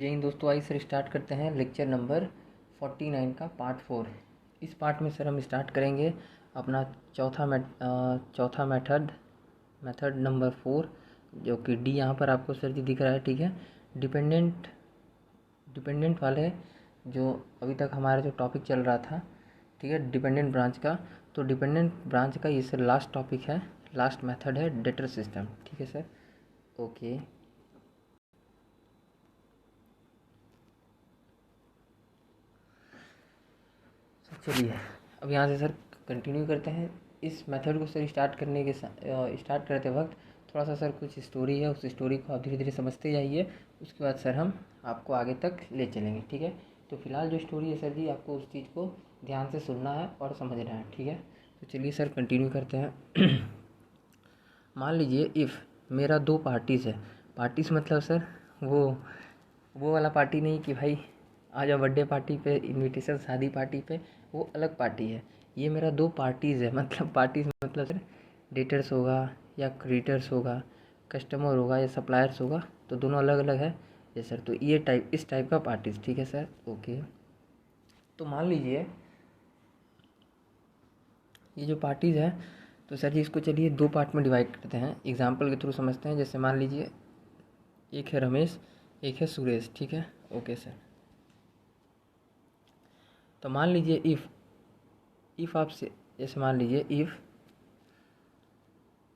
जय हिंद दोस्तों। आइए सर स्टार्ट करते हैं लेक्चर नंबर 49 का पार्ट 4। इस पार्ट में सर हम स्टार्ट करेंगे अपना चौथा मेथड नंबर 4, जो कि डी यहाँ पर आपको सर जी दिख रहा है। ठीक है, डिपेंडेंट वाले जो अभी तक हमारा जो टॉपिक चल रहा था, ठीक है, डिपेंडेंट ब्रांच का। तो डिपेंडेंट ब्रांच का ये सर लास्ट टॉपिक है, लास्ट मेथड है डेटर सिस्टम। ठीक है सर, ओके। चलिए अब यहाँ से सर कंटिन्यू करते हैं। इस मेथड को सर स्टार्ट करते वक्त थोड़ा सा सर कुछ स्टोरी है, उस स्टोरी को आप धीरे धीरे समझते जाइए। उसके बाद सर हम आपको आगे तक ले चलेंगे। ठीक है, तो फिलहाल जो स्टोरी है सर जी, आपको उस चीज़ को ध्यान से सुनना है और समझना है। ठीक है, तो चलिए सर कंटिन्यू करते हैं। मान लीजिए इफ़ मेरा 2 पार्टीज़ है। पार्टीज़ मतलब सर वो वाला पार्टी नहीं कि भाई आ जाओ बर्थडे पार्टी पे, इनविटेशन शादी पार्टी पे, वो अलग पार्टी है। ये मेरा 2 पार्टीज़ है। मतलब पार्टीज़ मतलब सर डेटर्स होगा या क्रेडिटर्स होगा, कस्टमर होगा या सप्लायर्स होगा, तो दोनों अलग अलग है। ये सर तो इस टाइप का पार्टीज़। ठीक है सर, ओके। तो मान लीजिए ये जो पार्टीज़ है, तो सर जी इसको चलिए 2 पार्ट में डिवाइड करते हैं, एग्जाम्पल के थ्रू समझते हैं। जैसे मान लीजिए एक है रमेश, एक है सुरेश। ठीक है, ओके सर। तो मान लीजिए इफ़ आप से जैसे मान लीजिए इफ़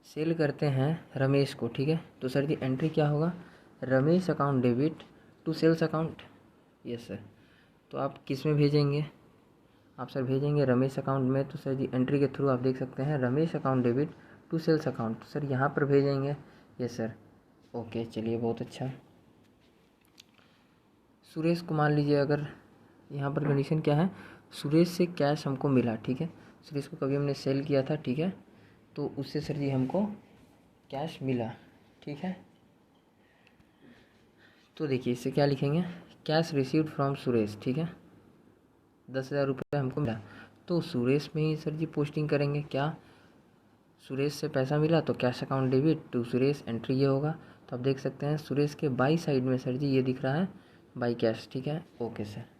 सेल करते हैं रमेश को। ठीक है, तो सर जी एंट्री क्या होगा, Ramesh account debit to sales account. Yes sir, तो आप किस में भेजेंगे, आप सर भेजेंगे रमेश अकाउंट में। तो सर जी एंट्री के थ्रू आप देख सकते हैं Ramesh account debit to sales account, तो सर यहाँ पर भेजेंगे। यस सर, ओके, चलिए बहुत अच्छा। सुरेश को मान लीजिए, अगर यहाँ पर कंडीशन क्या है, सुरेश से कैश हमको मिला। ठीक है, सुरेश को कभी हमने सेल किया था। ठीक है, तो उससे सर जी हमको कैश मिला। ठीक है, तो देखिए इससे क्या लिखेंगे, कैश रिसीव्ड फ्रॉम सुरेश। ठीक है, 10,000 रुपये हमको मिला, तो सुरेश में ही सर जी पोस्टिंग करेंगे। क्या, सुरेश से पैसा मिला तो cash account debit to Suresh, entry ये होगा। तो आप देख सकते हैं सुरेश के बाई साइड में सर जी ये दिख रहा है बाई कैश। ठीक है, ओके सर।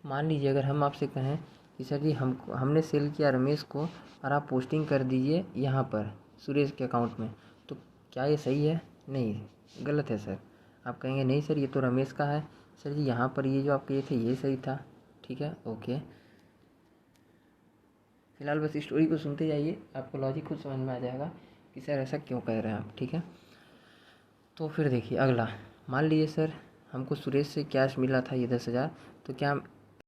मान लीजिए अगर हम आपसे कहें कि सर जी हमने सेल किया रमेश को और आप पोस्टिंग कर दीजिए यहाँ पर सुरेश के अकाउंट में, तो क्या ये सही है? नहीं, गलत है सर। आप कहेंगे नहीं सर ये तो रमेश का है। सर जी यहाँ पर ये जो आप कहे थे ये सही था। ठीक है, ओके। फिलहाल बस स्टोरी को सुनते जाइए, आपको लॉजिक खुद समझ में आ जाएगा कि सर ऐसा क्यों कह रहे हैं आप। ठीक है, तो फिर देखिए अगला, मान लीजिए सर हमको सुरेश से कैश मिला था ये 10,000, तो क्या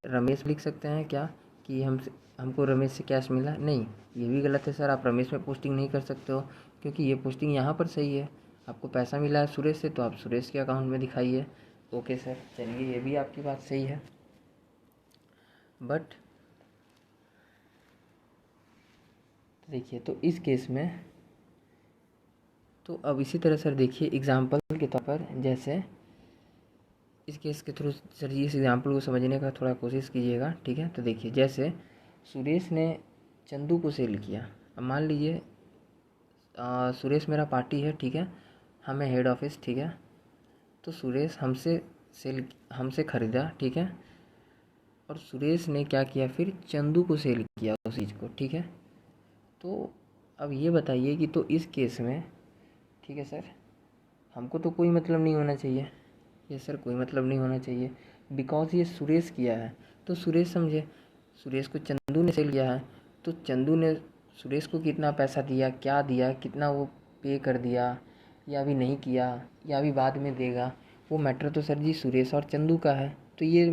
रमेश लिख सकते हैं क्या कि हमको रमेश से कैश मिला? नहीं, ये भी गलत है सर। आप रमेश में पोस्टिंग नहीं कर सकते हो, क्योंकि ये पोस्टिंग यहाँ पर सही है। आपको पैसा मिला है सुरेश से, तो आप सुरेश के अकाउंट में दिखाइए। ओके सर, चलिए ये भी आपकी बात सही है। बट देखिए, तो इस केस में तो अब इसी तरह सर देखिए एग्जाम्पल के तौर पर, जैसे इस केस के थ्रू सर जी इस एग्जाम्पल को समझने का थोड़ा कोशिश कीजिएगा। ठीक है, तो देखिए जैसे सुरेश ने चंदू को सेल किया। अब मान लीजिए सुरेश मेरा पार्टी है। ठीक है, हमें हेड ऑफिस। ठीक है, तो सुरेश हमसे ख़रीदा। ठीक है, और सुरेश ने क्या किया, फिर चंदू को सेल किया उस चीज़ को। ठीक है, तो अब ये बताइए कि तो इस केस में, ठीक है सर, हमको तो कोई मतलब नहीं होना चाहिए। ये सर कोई मतलब नहीं होना चाहिए, बिकॉज ये सुरेश किया है। तो सुरेश समझे, सुरेश को चंदू ने सेल किया है, तो चंदू ने सुरेश को कितना पैसा दिया, क्या दिया, कितना वो पे कर दिया, या अभी नहीं किया, या अभी बाद में देगा, वो मैटर तो सर जी सुरेश और चंदू का है। तो ये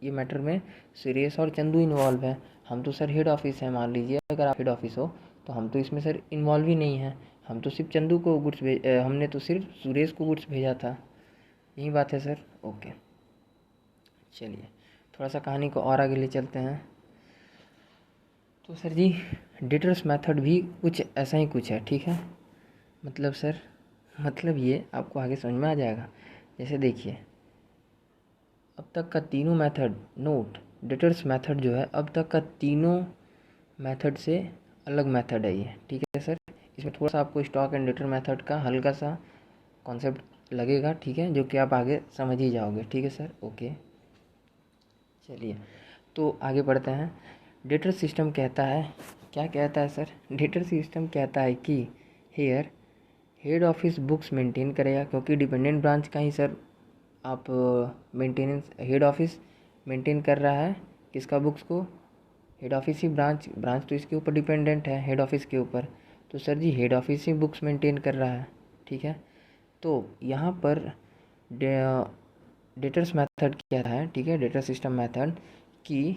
मैटर में सुरेश और चंदू इन्वॉल्व है। हम तो सर हेड ऑफिस है, मान लीजिए अगर आप हेड ऑफिस हो, तो हम तो इसमें सर इन्वॉल्व ही नहीं है। हम तो सिर्फ चंदू को हमने तो सिर्फ सुरेश को गुड्स भेजा था। यही बात है सर, ओके। चलिए थोड़ा सा कहानी को और आगे ले चलते हैं। तो सर जी डेटर्स मेथड भी कुछ ऐसा ही कुछ है। ठीक है, मतलब सर ये आपको आगे समझ में आ जाएगा। जैसे देखिए अब तक का तीनों मेथड, नोट डेटर्स मेथड जो है अब तक का तीनों मेथड से अलग मेथड है ये। ठीक है सर, इसमें थोड़ा सा आपको स्टॉक एंड डेटर मेथड का हल्का सा कॉन्सेप्ट लगेगा, ठीक है, जो कि आप आगे समझ ही जाओगे, ठीक है सर। ओके, चलिए तो आगे बढ़ते हैं। डेटर सिस्टम कहता है, क्या कहता है सर? डेटर सिस्टम कहता है कि here head office books maintain करेगा, क्योंकि डिपेंडेंट ब्रांच का ही सर आप मेंटेनेंस, हेड ऑफिस मेंटेन कर रहा है किसका? बुक्स को। हेड ऑफिस ही ब्रांच तो इसके ऊपर डिपेंडेंट है, हेड ऑफिस के ऊपर। तो सर जी हेड ऑफिस ही बुक्स मेंटेन कर रहा है, ठीक है। तो यहाँ पर डेटर्स मेथड क्या है, ठीक है, डेटा सिस्टम मेथड कि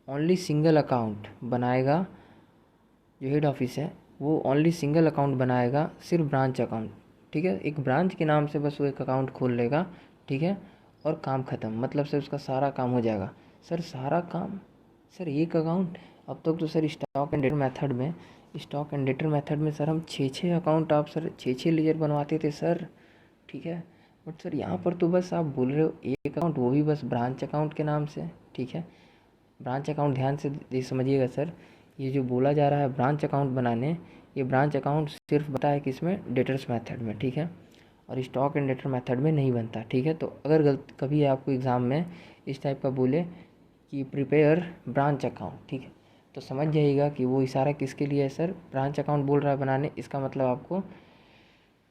ओनली सिंगल अकाउंट बनाएगा, जो हेड ऑफिस है वो ओनली सिंगल अकाउंट बनाएगा, सिर्फ ब्रांच अकाउंट, ठीक है। एक ब्रांच के नाम से बस वो एक अकाउंट खोल लेगा, ठीक है, और काम ख़त्म, मतलब सर उसका सारा काम हो जाएगा। सर सारा काम, सर एक अकाउंट। अब तक तो sir stock and debtor method में सर हम 6 अकाउंट, आप सर 6 लेजर बनवाते थे सर, ठीक है। बट सर यहाँ पर तो बस आप बोल रहे हो एक अकाउंट, वो भी बस ब्रांच अकाउंट के नाम से, ठीक है। ब्रांच अकाउंट ध्यान से समझिएगा सर, ये जो बोला जा रहा है ब्रांच अकाउंट बनाने, ये ब्रांच अकाउंट सिर्फ बनता है किसमें? डेटर्स मेथड में, ठीक है, और स्टॉक एंड डेटर मेथड में नहीं बनता, ठीक है। तो अगर कभी आपको एग्ज़ाम में इस टाइप का बोले कि प्रिपेयर ब्रांच अकाउंट, ठीक है, तो समझ जाइएगा कि वो इशारा किसके लिए है सर? ब्रांच अकाउंट बोल रहा है बनाने, इसका मतलब आपको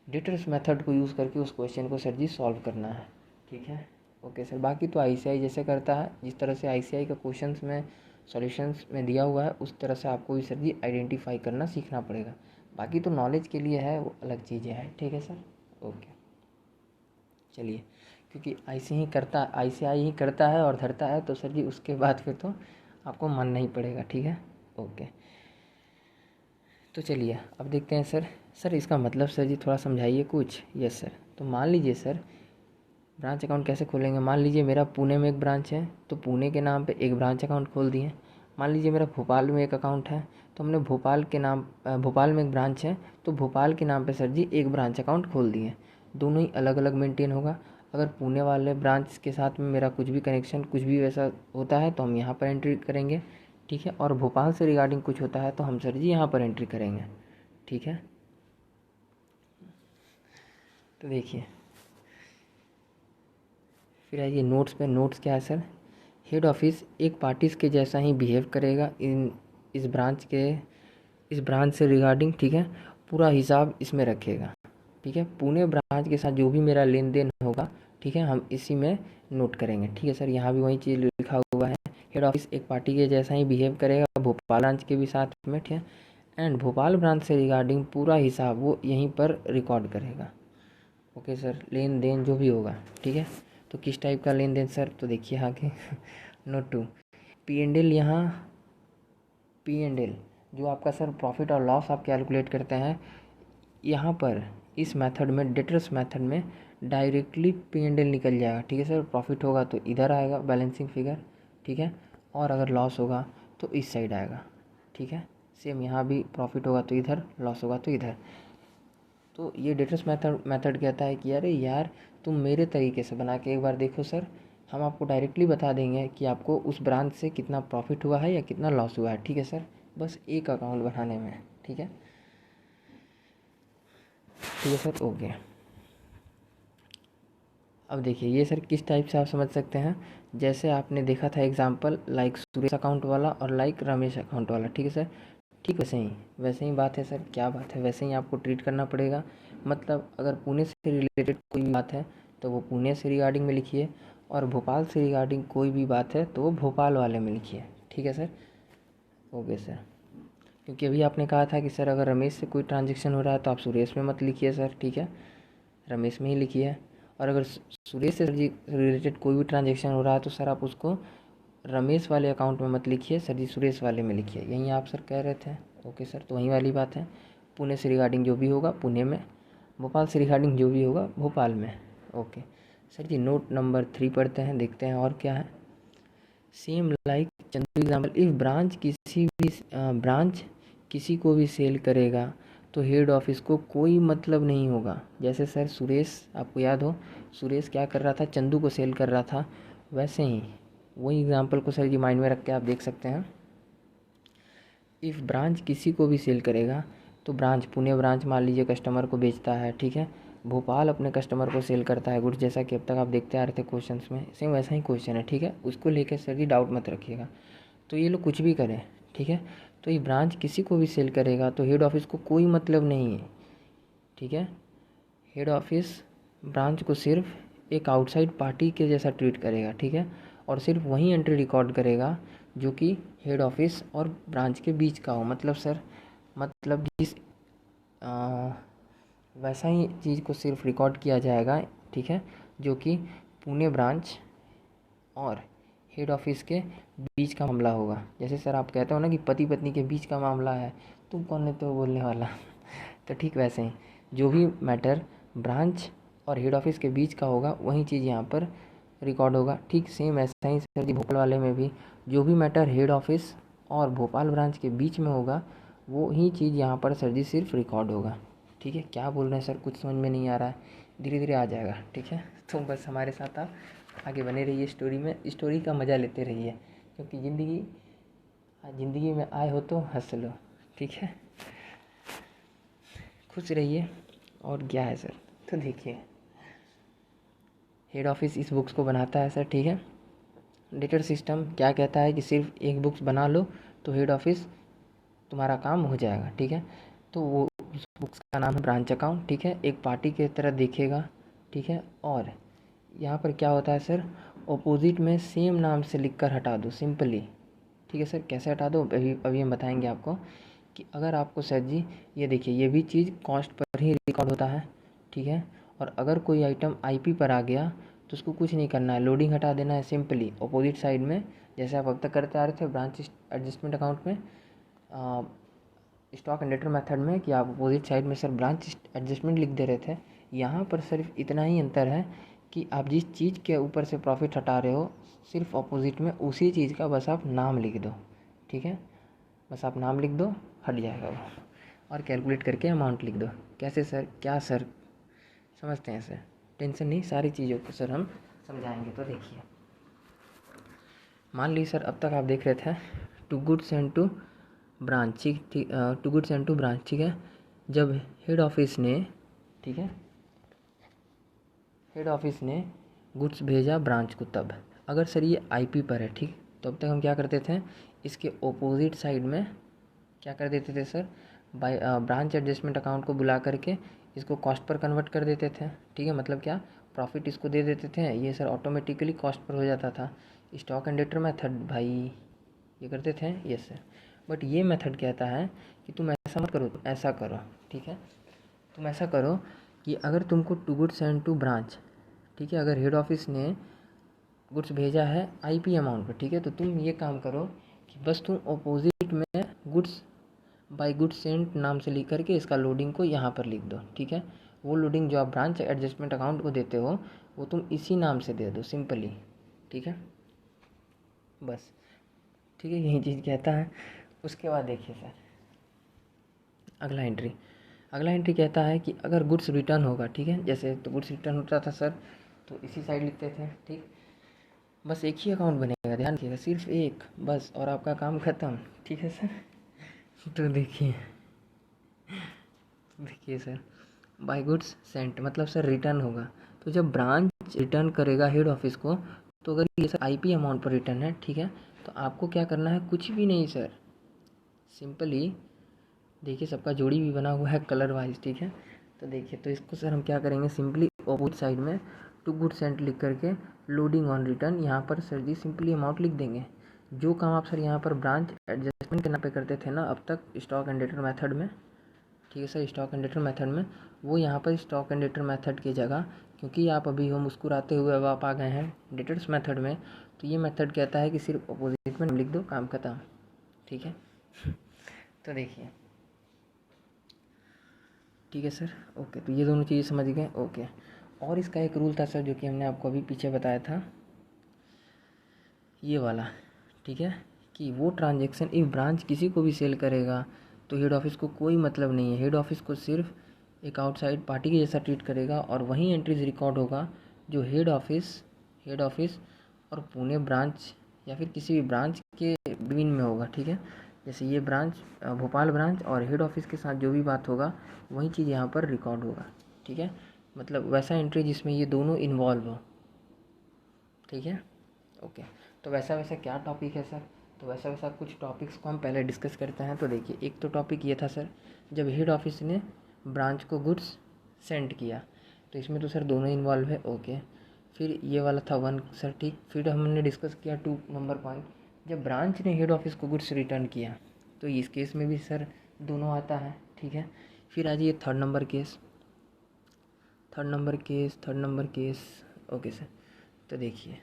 डेटर्स मेथड को यूज़ करके उस क्वेश्चन को सर जी सॉल्व करना है, ठीक है। ओके सर, बाकी तो आईसीआई जैसे करता है, जिस तरह से आईसीआई का क्वेश्चंस में सॉल्यूशंस में दिया हुआ है उस तरह से आपको भी सर जी आइडेंटिफाई करना सीखना पड़ेगा। बाकी तो नॉलेज के लिए है, वो अलग चीज़ें हैं, ठीक है सर। ओके, चलिए, क्योंकि आईसीआई ही करता है और धरता है, तो सर जी उसके बाद फिर तो आपको मन नहीं पड़ेगा, ठीक है। ओके, तो चलिए अब देखते हैं सर इसका मतलब सर जी थोड़ा समझाइए कुछ। यस सर, तो मान लीजिए सर ब्रांच अकाउंट कैसे खोलेंगे? मान लीजिए मेरा पुणे में एक ब्रांच है, तो पुणे के नाम पे एक ब्रांच अकाउंट खोल दिए। मान लीजिए मेरा भोपाल में एक अकाउंट है, तो हमने भोपाल में एक ब्रांच है, तो भोपाल के नाम पे सर जी एक ब्रांच अकाउंट खोल दिए। दोनों ही अलग अलग मेंटेन होगा। अगर पुणे वाले ब्रांच के साथ में मेरा कुछ भी कनेक्शन, कुछ भी वैसा होता है तो हम यहाँ पर एंट्री करेंगे, ठीक है। और भोपाल से रिगार्डिंग कुछ होता है तो हम सर जी यहाँ पर एंट्री करेंगे, ठीक है। तो देखिए फिर आइए नोट्स पे। नोट्स क्या है सर? हेड ऑफिस एक पार्टीज के जैसा ही बिहेव करेगा इस ब्रांच से रिगार्डिंग, ठीक है, पूरा हिसाब इसमें रखेगा, ठीक है। पुणे ब्रांच के साथ जो भी मेरा लेन देन होगा, ठीक है, हम इसी में नोट करेंगे, ठीक है सर। यहाँ भी वही चीज़ लिखा हुआ है, हेड ऑफिस एक पार्टी के जैसा ही बिहेव करेगा भोपाल ब्रांच के भी साथ में, ठीक है। एंड भोपाल ब्रांच से रिगार्डिंग पूरा हिसाब वो यहीं पर रिकॉर्ड करेगा। ओके सर, लेन देन जो भी होगा, ठीक है। तो किस टाइप का लेन देन सर? तो देखिए आगे नोट 2, पी एंड एल। यहाँ पी एंड एल जो आपका सर प्रॉफिट और लॉस आप कैलकुलेट करते हैं, यहाँ पर इस मेथड में, डेटर्स मेथड में डायरेक्टली पी एंड एल निकल जाएगा, ठीक है सर। प्रॉफिट होगा तो इधर आएगा बैलेंसिंग फिगर, ठीक है, और अगर लॉस होगा तो इस साइड आएगा, ठीक है। सेम यहाँ भी प्रॉफिट होगा तो इधर, लॉस होगा तो इधर। तो ये डेटर्स मेथड कहता है कि अरे यार तुम मेरे तरीके से बना के एक बार देखो सर, हम आपको डायरेक्टली बता देंगे कि आपको उस ब्रांच से कितना प्रॉफिट हुआ है या कितना लॉस हुआ है, ठीक है सर, बस एक अकाउंट बनाने में, ठीक है, ठीक है सर। ओके, अब देखिए ये सर किस टाइप से आप समझ सकते हैं, जैसे आपने देखा था एग्जांपल लाइक सुरेश अकाउंट वाला और लाइक रमेश अकाउंट वाला, ठीक है सर। ठीक वैसे ही बात है सर। क्या बात है? वैसे ही आपको ट्रीट करना पड़ेगा। मतलब अगर पुणे से रिलेटेड कोई भी बात है तो वो पुणे से रिगार्डिंग में लिखिए, और भोपाल से रिगार्डिंग कोई भी बात है तो वो भोपाल वाले में लिखिए, ठीक है सर। ओके सर, क्योंकि अभी आपने कहा था कि सर अगर रमेश से कोई ट्रांजेक्शन हो रहा है तो आप सुरेश में मत लिखिए सर, ठीक है, रमेश में ही लिखिए। और अगर सुरेश से रिलेटेड कोई भी ट्रांजेक्शन हो रहा है तो सर आप उसको रमेश वाले अकाउंट में मत लिखिए सर जी, सुरेश वाले में लिखिए। यही आप सर कह रहे थे। ओके सर, तो वही वाली बात है, पुणे से रिगार्डिंग जो भी होगा पुणे में, भोपाल से रिगार्डिंग जो भी होगा भोपाल में। ओके सर जी, नोट नंबर 3 पढ़ते हैं, देखते हैं और क्या है। Same like Chandu example, if branch किसी को भी सेल करेगा तो हेड ऑफिस को कोई मतलब नहीं होगा। जैसे सर सुरेश, आपको याद हो सुरेश क्या कर रहा था, चंदू को सेल कर रहा था, वैसे ही वही एग्जांपल को सर जी माइंड में रख के आप देख सकते हैं। इफ़ ब्रांच किसी को भी सेल करेगा तो ब्रांच, पुणे ब्रांच मान लीजिए कस्टमर को बेचता है, ठीक है, भोपाल अपने कस्टमर को सेल करता है गुड्स, जैसा कि अब तक आप देखते आ रहे थे क्वेश्चंस में, सेम वैसा ही क्वेश्चन है, ठीक है। उसको लेकर सर जी डाउट मत रखिएगा। तो ये लोग कुछ भी करें, ठीक है, तो ये ब्रांच किसी को भी सेल करेगा तो हेड ऑफिस को कोई मतलब नहीं है, ठीक है। हेड ऑफिस ब्रांच को सिर्फ एक आउटसाइड पार्टी के जैसा ट्रीट करेगा, ठीक है, और सिर्फ वही एंट्री रिकॉर्ड करेगा जो कि हेड ऑफिस और ब्रांच के बीच का हो। मतलब सर, मतलब जिस वैसा ही चीज़ को सिर्फ रिकॉर्ड किया जाएगा, ठीक है, जो कि पुणे ब्रांच और हेड ऑफिस के बीच का मामला होगा। जैसे सर आप कहते हो ना कि पति पत्नी के बीच का मामला है, तुम कौन है तो बोलने वाला तो ठीक वैसे ही जो भी मैटर ब्रांच और हेड ऑफिस के बीच का होगा वही चीज़ यहाँ पर रिकॉर्ड होगा। ठीक सेम ऐसा ही सर जी भोपाल वाले में भी जो भी मैटर हेड ऑफिस और भोपाल ब्रांच के बीच में होगा वो ही चीज़ यहाँ पर सर जी सिर्फ रिकॉर्ड होगा, ठीक है। क्या बोल रहे हैं सर, कुछ समझ में नहीं आ रहा है, धीरे धीरे आ जाएगा, ठीक है। तो बस हमारे साथ आप आगे बने रहिए, स्टोरी में, स्टोरी का मज़ा लेते रहिए, क्योंकि ज़िंदगी में आए हो तो हंस लो, ठीक है, खुश रहिए। और क्या है सर, तो देखिए हेड ऑफिस इस बुक्स को बनाता है सर, ठीक है। डेटर सिस्टम क्या कहता है कि सिर्फ एक बुक्स बना लो तो हेड ऑफिस तुम्हारा काम हो जाएगा, ठीक है। तो वो उस बुक्स का नाम है ब्रांच अकाउंट, ठीक है, एक पार्टी की तरह देखेगा, ठीक है। और यहाँ पर क्या होता है सर, ऑपोजिट में सेम नाम से लिख कर हटा दो सिंपली, ठीक है सर। कैसे हटा दो अभी हम बताएंगे आपको कि अगर आपको सर जी ये देखिए ये भी चीज़ कॉस्ट पर ही रिकॉर्ड होता है, ठीक है। और अगर कोई आइटम आईपी पर आ गया तो उसको कुछ नहीं करना है, लोडिंग हटा देना है सिंपली ऑपोजिट साइड में, जैसे आप अब तक करते आ रहे थे ब्रांच एडजस्टमेंट अकाउंट में, स्टॉक एंड डेटर मेथड में, कि आप अपोजिट साइड में सर ब्रांच एडजस्टमेंट लिख दे रहे थे। यहाँ पर सिर्फ इतना ही अंतर है कि आप जिस चीज़ के ऊपर से प्रॉफिट हटा रहे हो सिर्फ अपोजिट में उसी चीज़ का बस आप नाम लिख दो, ठीक है, बस आप नाम लिख दो, हट जाएगा वो, और कैलकुलेट करके अमाउंट लिख दो। कैसे सर, क्या सर, समझते हैं सर, टेंशन नहीं, सारी चीज़ों को सर हम समझाएंगे। तो देखिए मान लीजिए सर अब तक आप देख रहे थे to goods and to branch, ठीक, to goods and to branch, ठीक है। जब हेड ऑफिस ने, ठीक है, हेड ऑफिस ने गुड्स भेजा ब्रांच को, तब अगर सर ये आईपी पर है, ठीक, तो अब तक हम क्या करते थे, इसके ऑपोजिट साइड में क्या कर देते थे sir, by branch adjustment account को बुला करके इसको कॉस्ट पर कन्वर्ट कर देते थे, ठीक है। मतलब क्या, प्रॉफिट इसको दे देते थे, ये सर ऑटोमेटिकली कॉस्ट पर हो जाता था। स्टॉक एंड डेटर मेथड भाई ये करते थे, यस सर। बट ये मेथड कहता है कि तुम ऐसा मत करो, तुम ऐसा करो, ठीक है। तुम ऐसा करो कि अगर तुमको to goods and to branch, ठीक है, अगर हेड ऑफिस ने गुड्स भेजा है आईपी अमाउंट पर, ठीक है, तो तुम ये काम करो कि बस तुम अपोजिट में गुड्स बाय गुड्स सेंट नाम से लिख करके इसका लोडिंग को यहाँ पर लिख दो, ठीक है। वो लोडिंग जो आप ब्रांच एडजस्टमेंट अकाउंट को देते हो वो तुम इसी नाम से दे दो सिंपली, ठीक है, बस, ठीक है, यही चीज़ कहता है। उसके बाद देखिए सर अगला एंट्री कहता है कि अगर गुड्स रिटर्न होगा, ठीक है, जैसे तो गुड्स रिटर्न होता था सर तो इसी साइड लिखते थे, ठीक, बस एक ही अकाउंट बनेगा, ध्यान रखिएगा, सिर्फ एक बस, और आपका काम ख़त्म, ठीक है सर। तो देखिए सर बाय गुड्स सेंट मतलब सर रिटर्न होगा, तो जब ब्रांच रिटर्न करेगा हेड ऑफिस को, तो अगर ये सर आईपी अमाउंट पर रिटर्न है, ठीक है, तो आपको क्या करना है, कुछ भी नहीं सर, सिंपली देखिए सबका जोड़ी भी बना हुआ है कलर वाइज, ठीक है। तो देखिए तो इसको सर हम क्या करेंगे, सिंपली ऑपोजिट साइड में टू गुड सेंट लिख करके लोडिंग ऑन रिटर्न यहाँ पर सर जी सिंपली अमाउंट लिख देंगे। जो काम आप सर यहाँ पर ब्रांच एडजस्टमेंट के नाम पे करते थे ना अब तक स्टॉक एंड डेटर मेथड में, ठीक है sir, stock and debtor method में, वो यहाँ पर स्टॉक एंड डेटर मेथड की जगह, क्योंकि आप अभी हो मुस्कुराते हुए अब आप आ गए हैं डेटर्स मेथड में, तो ये मेथड कहता है कि सिर्फ अपोजिट में लिख दो, काम खत्म, ठीक है। तो देखिए ठीक है सर, ओके, तो ये दोनों चीज़ें समझ गए, ओके। और इसका एक रूल था सर जो कि हमने आपको अभी पीछे बताया था, ये वाला, ठीक है, कि वो ट्रांजेक्शन एक ब्रांच किसी को भी सेल करेगा तो हेड ऑफिस को कोई मतलब नहीं है, हेड ऑफिस को सिर्फ एक आउटसाइड पार्टी के जैसा ट्रीट करेगा और वही एंट्रीज रिकॉर्ड होगा जो हेड ऑफिस और पुणे ब्रांच या फिर किसी भी ब्रांच के बिटवीन में होगा, ठीक है। जैसे ये ब्रांच भोपाल ब्रांच और हेड ऑफिस के साथ जो भी बात होगा वही चीज़ यहाँ पर रिकॉर्ड होगा, ठीक है। मतलब वैसा एंट्री जिसमें ये दोनों इन्वॉल्व हो, ठीक है। ओके, तो वैसा वैसा क्या टॉपिक है सर? तो वैसा वैसा कुछ टॉपिक्स को हम पहले डिस्कस करते हैं। तो देखिए, एक तो टॉपिक ये था सर, जब हेड ऑफिस ने ब्रांच को गुड्स सेंड किया, तो इसमें तो सर दोनों इन्वॉल्व है। ओके, फिर ये वाला था 1 सर, ठीक। फिर हमने डिस्कस किया 2 नंबर पॉइंट, जब ब्रांच ने हेड ऑफिस को गुड्स रिटर्न किया, तो इस केस में भी सर दोनों आता है, ठीक है। फिर आ जाइए third number case. Okay sir, तो देखिए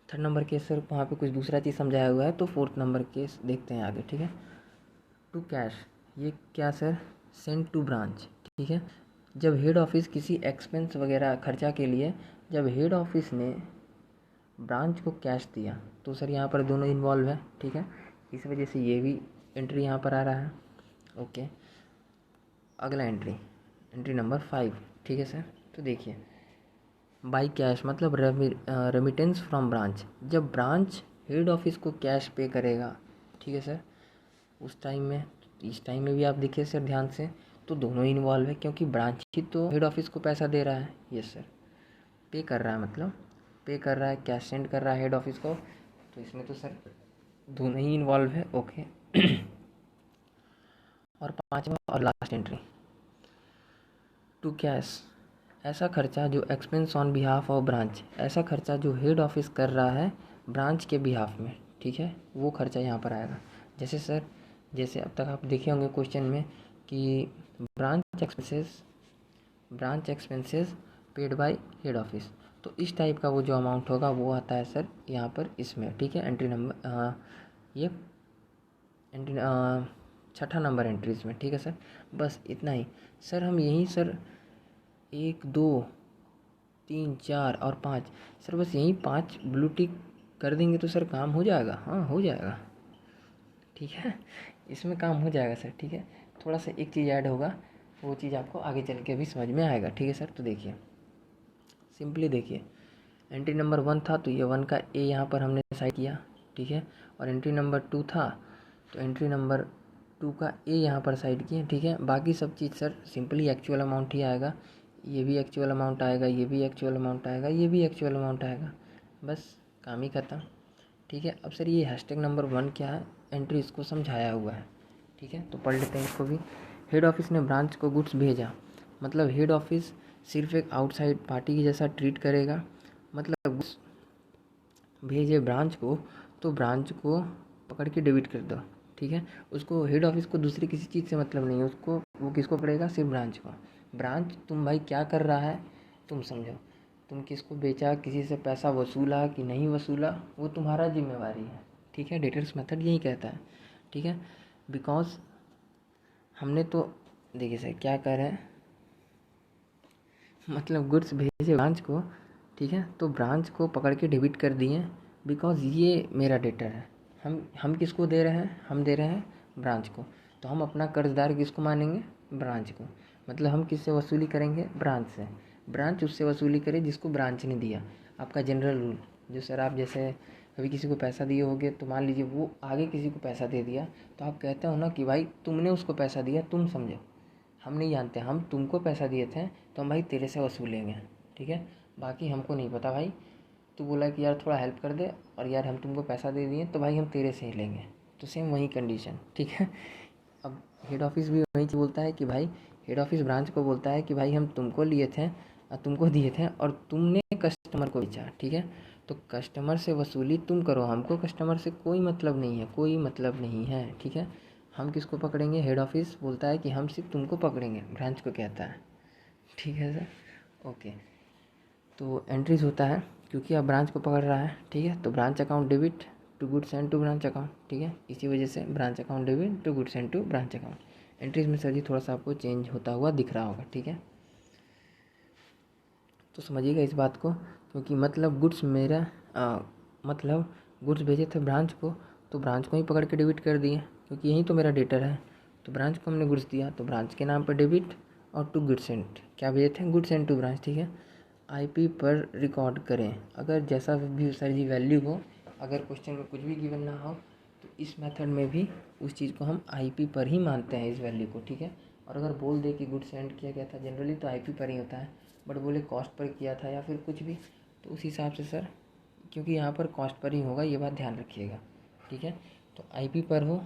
थर्ड नंबर केस सर, वहाँ पे कुछ दूसरा चीज़ समझाया हुआ है। तो फोर्थ नंबर केस देखते हैं आगे, ठीक है। टू कैश, ये क्या सर? सेंड टू ब्रांच, ठीक है। जब हेड ऑफिस किसी एक्सपेंस वगैरह खर्चा के लिए जब हेड ऑफिस ने ब्रांच को कैश दिया, तो सर यहाँ पर दोनों इन्वॉल्व है, ठीक है। इस वजह से ये भी एंट्री यहाँ पर आ रहा है। ओके, अगला एंट्री नंबर 5, ठीक है सर। तो देखिए, बाई कैश मतलब रेमिटेंस फ्रॉम ब्रांच, जब ब्रांच हेड ऑफिस को कैश पे करेगा, ठीक है सर, उस टाइम में, इस टाइम में भी आप देखिए सर ध्यान से, तो दोनों इन्वॉल्व है, क्योंकि ब्रांच ही तो हेड ऑफिस को पैसा दे रहा है। यस सर, पे कर रहा है, मतलब पे कर रहा है, कैश सेंड कर रहा है हेड ऑफिस को, तो इसमें तो सर दोनों ही इन्वॉल्व है। ओके और पांचवा और लास्ट एंट्री, टू कैश, ऐसा खर्चा जो expense on behalf of branch, ऐसा खर्चा जो हेड ऑफिस कर रहा है ब्रांच के बिहाफ में, ठीक है, वो खर्चा यहाँ पर आएगा। जैसे सर, जैसे अब तक आप देखे होंगे क्वेश्चन में कि branch expenses paid by head office, तो इस टाइप का वो जो अमाउंट होगा वो आता है सर यहाँ पर इसमें, ठीक है। एंट्री नंबर ये एंट्री छठा नंबर एंट्री इसमें, ठीक है सर। बस इतना ही सर, हम यहीं सर 1 2 3 4 और 5 सर, बस यहीं 5 ब्लू टिक कर देंगे तो सर काम हो जाएगा। हाँ, हो जाएगा, ठीक है, इसमें काम हो जाएगा सर, ठीक है। थोड़ा सा एक चीज़ ऐड होगा, वो चीज़ आपको आगे चल के भी समझ में आएगा, ठीक है सर। तो देखिए, सिंपली देखिए, एंट्री नंबर 1 था, तो ये 1 का ए यहाँ पर हमने साइड किया, ठीक है। और एंट्री नंबर 2 था, तो एंट्री नंबर 2 का ए यहाँ पर साइड किए, ठीक है। बाकी सब चीज़ सर सिंपली एक्चुअल अमाउंट ही आएगा, ये भी एक्चुअल अमाउंट आएगा, ये भी एक्चुअल अमाउंट आएगा, ये भी एक्चुअल अमाउंट आएगा, बस काम ही खत्म, ठीक है। अब सर ये हैशटैग नंबर 1 क्या है? एंट्री इसको समझाया हुआ है, ठीक है, तो पढ़ लेते हैं इसको भी। हेड ऑफिस ने ब्रांच को गुड्स भेजा, मतलब हेड ऑफिस सिर्फ एक आउटसाइड पार्टी की जैसा ट्रीट करेगा, मतलब गुड्स भेजे ब्रांच को, तो ब्रांच को पकड़ के डेबिट कर दो, ठीक है। उसको हेड ऑफिस को दूसरी किसी चीज़ से मतलब नहीं है, उसको वो किसको पड़ेगा? सिर्फ ब्रांच को। ब्रांच तुम भाई क्या कर रहा है तुम समझो, तुम किसको बेचा, किसी से पैसा वसूला कि नहीं वसूला, वो तुम्हारा जिम्मेवारी है, ठीक है। डेटर्स मेथड यही कहता है, ठीक है। बिकॉज हमने तो देखिए सर क्या कर रहे हैं, मतलब गुड्स भेजे ब्रांच को, ठीक है, तो ब्रांच को पकड़ के डेबिट कर दिए, बिकॉज ये मेरा डेटर है। हम किसको दे रहे हैं? हम दे रहे हैं ब्रांच को, तो हम अपना कर्जदार किसको मानेंगे? ब्रांच को। मतलब हम किससे वसूली करेंगे? ब्रांच से। ब्रांच उससे वसूली करे जिसको ब्रांच ने दिया। आपका जनरल रूल, जो सर आप जैसे कभी किसी को पैसा दिए होगे, तो मान लीजिए वो आगे किसी को पैसा दे दिया, तो आप कहते हो ना कि भाई तुमने उसको पैसा दिया, तुम समझो, हम नहीं जानते, हम तुमको पैसा दिए थे तो हम भाई तेरे से वसूलेंगे, ठीक है। बाकी हमको नहीं पता भाई, तू बोला कि यार थोड़ा हेल्प कर दे, और यार हम तुमको पैसा दे दिए तो भाई हम तेरे से ही लेंगे, तो सेम वही कंडीशन, ठीक है। अब हेड ऑफिस भी वही चीज़ बोलता है कि भाई, हेड ऑफिस ब्रांच को बोलता है कि भाई हम तुमको लिए थे, तुमको दिए थे और तुमने कस्टमर को बेचा, ठीक है। तो कस्टमर से वसूली तुम करो, हमको कस्टमर से कोई मतलब नहीं है, कोई मतलब नहीं है, ठीक है। हम किसको पकड़ेंगे? हेड ऑफिस बोलता है कि हम सिर्फ तुमको पकड़ेंगे, ब्रांच को कहता है, ठीक है सर। ओके, तो एंट्रीज होता है, क्योंकि अब ब्रांच को पकड़ रहा है, ठीक है, तो branch account debit to goods and to branch account, ठीक है, इसी वजह से branch account debit to goods and to branch account. Entries में सर जी थोड़ा सा आपको चेंज होता हुआ दिख रहा होगा, ठीक है, तो समझिएगा इस बात को, क्योंकि मतलब गुड्स मेरा मतलब गुड्स भेजे थे ब्रांच को, तो ब्रांच को ही पकड़ के डेबिट कर दिए, क्योंकि यही तो मेरा डेटर है, तो ब्रांच को हमने गुड्स दिया, तो ब्रांच के नाम पर डेबिट, और टू गुड्स एंड क्या भेजे थे? गुड्स एंड टू ब्रांच, ठीक है। आईपी पर रिकॉर्ड करें, अगर जैसा भी सर जी वैल्यू हो, अगर क्वेश्चन में कुछ भी गिवन ना हो, तो इस मेथड में भी उस चीज़ को हम आईपी पर ही मानते हैं, इस वैल्यू को, ठीक है। और अगर बोल दे कि गुड सेंड किया गया था, जनरली तो आईपी पर ही होता है, बट बोले कॉस्ट पर किया था या फिर कुछ भी, तो उस हिसाब से सर, क्योंकि यहाँ पर कॉस्ट पर ही होगा, ये बात ध्यान रखिएगा, ठीक है। तो आईपी पर हो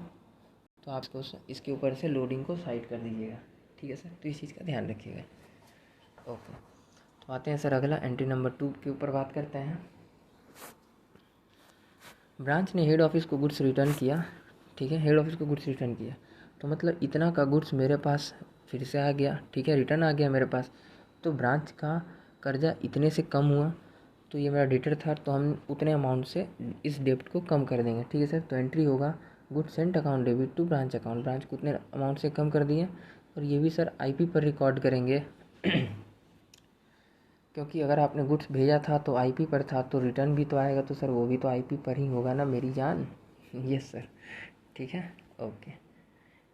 तो आपको इसके ऊपर से लोडिंग को साइड कर दीजिएगा, ठीक है सर। तो इस चीज़ का ध्यान रखिएगा। ओके, तो आते हैं सर अगला एंट्री नंबर 2 के ऊपर बात करते हैं। ब्रांच ने हेड ऑफिस को गुड्स रिटर्न किया, ठीक है, हेड ऑफिस को गुड्स रिटर्न किया, तो मतलब इतना का गुड्स मेरे पास फिर से आ गया, ठीक है, रिटर्न आ गया मेरे पास। तो ब्रांच का कर्जा इतने से कम हुआ, तो ये मेरा डेटर था, तो हम उतने अमाउंट से इस डेब्ट को कम कर देंगे, ठीक है सर। तो एंट्री होगा good sent account debit to branch account, branch को उतने अमाउंट से कम कर दिए। और ये भी सर आईपी पर रिकॉर्ड करेंगे क्योंकि अगर आपने गुड्स भेजा था तो आईपी पर था, तो रिटर्न भी तो आएगा, तो सर वो भी तो आईपी पर ही होगा ना मेरी जान। यस सर, ठीक है, ओके।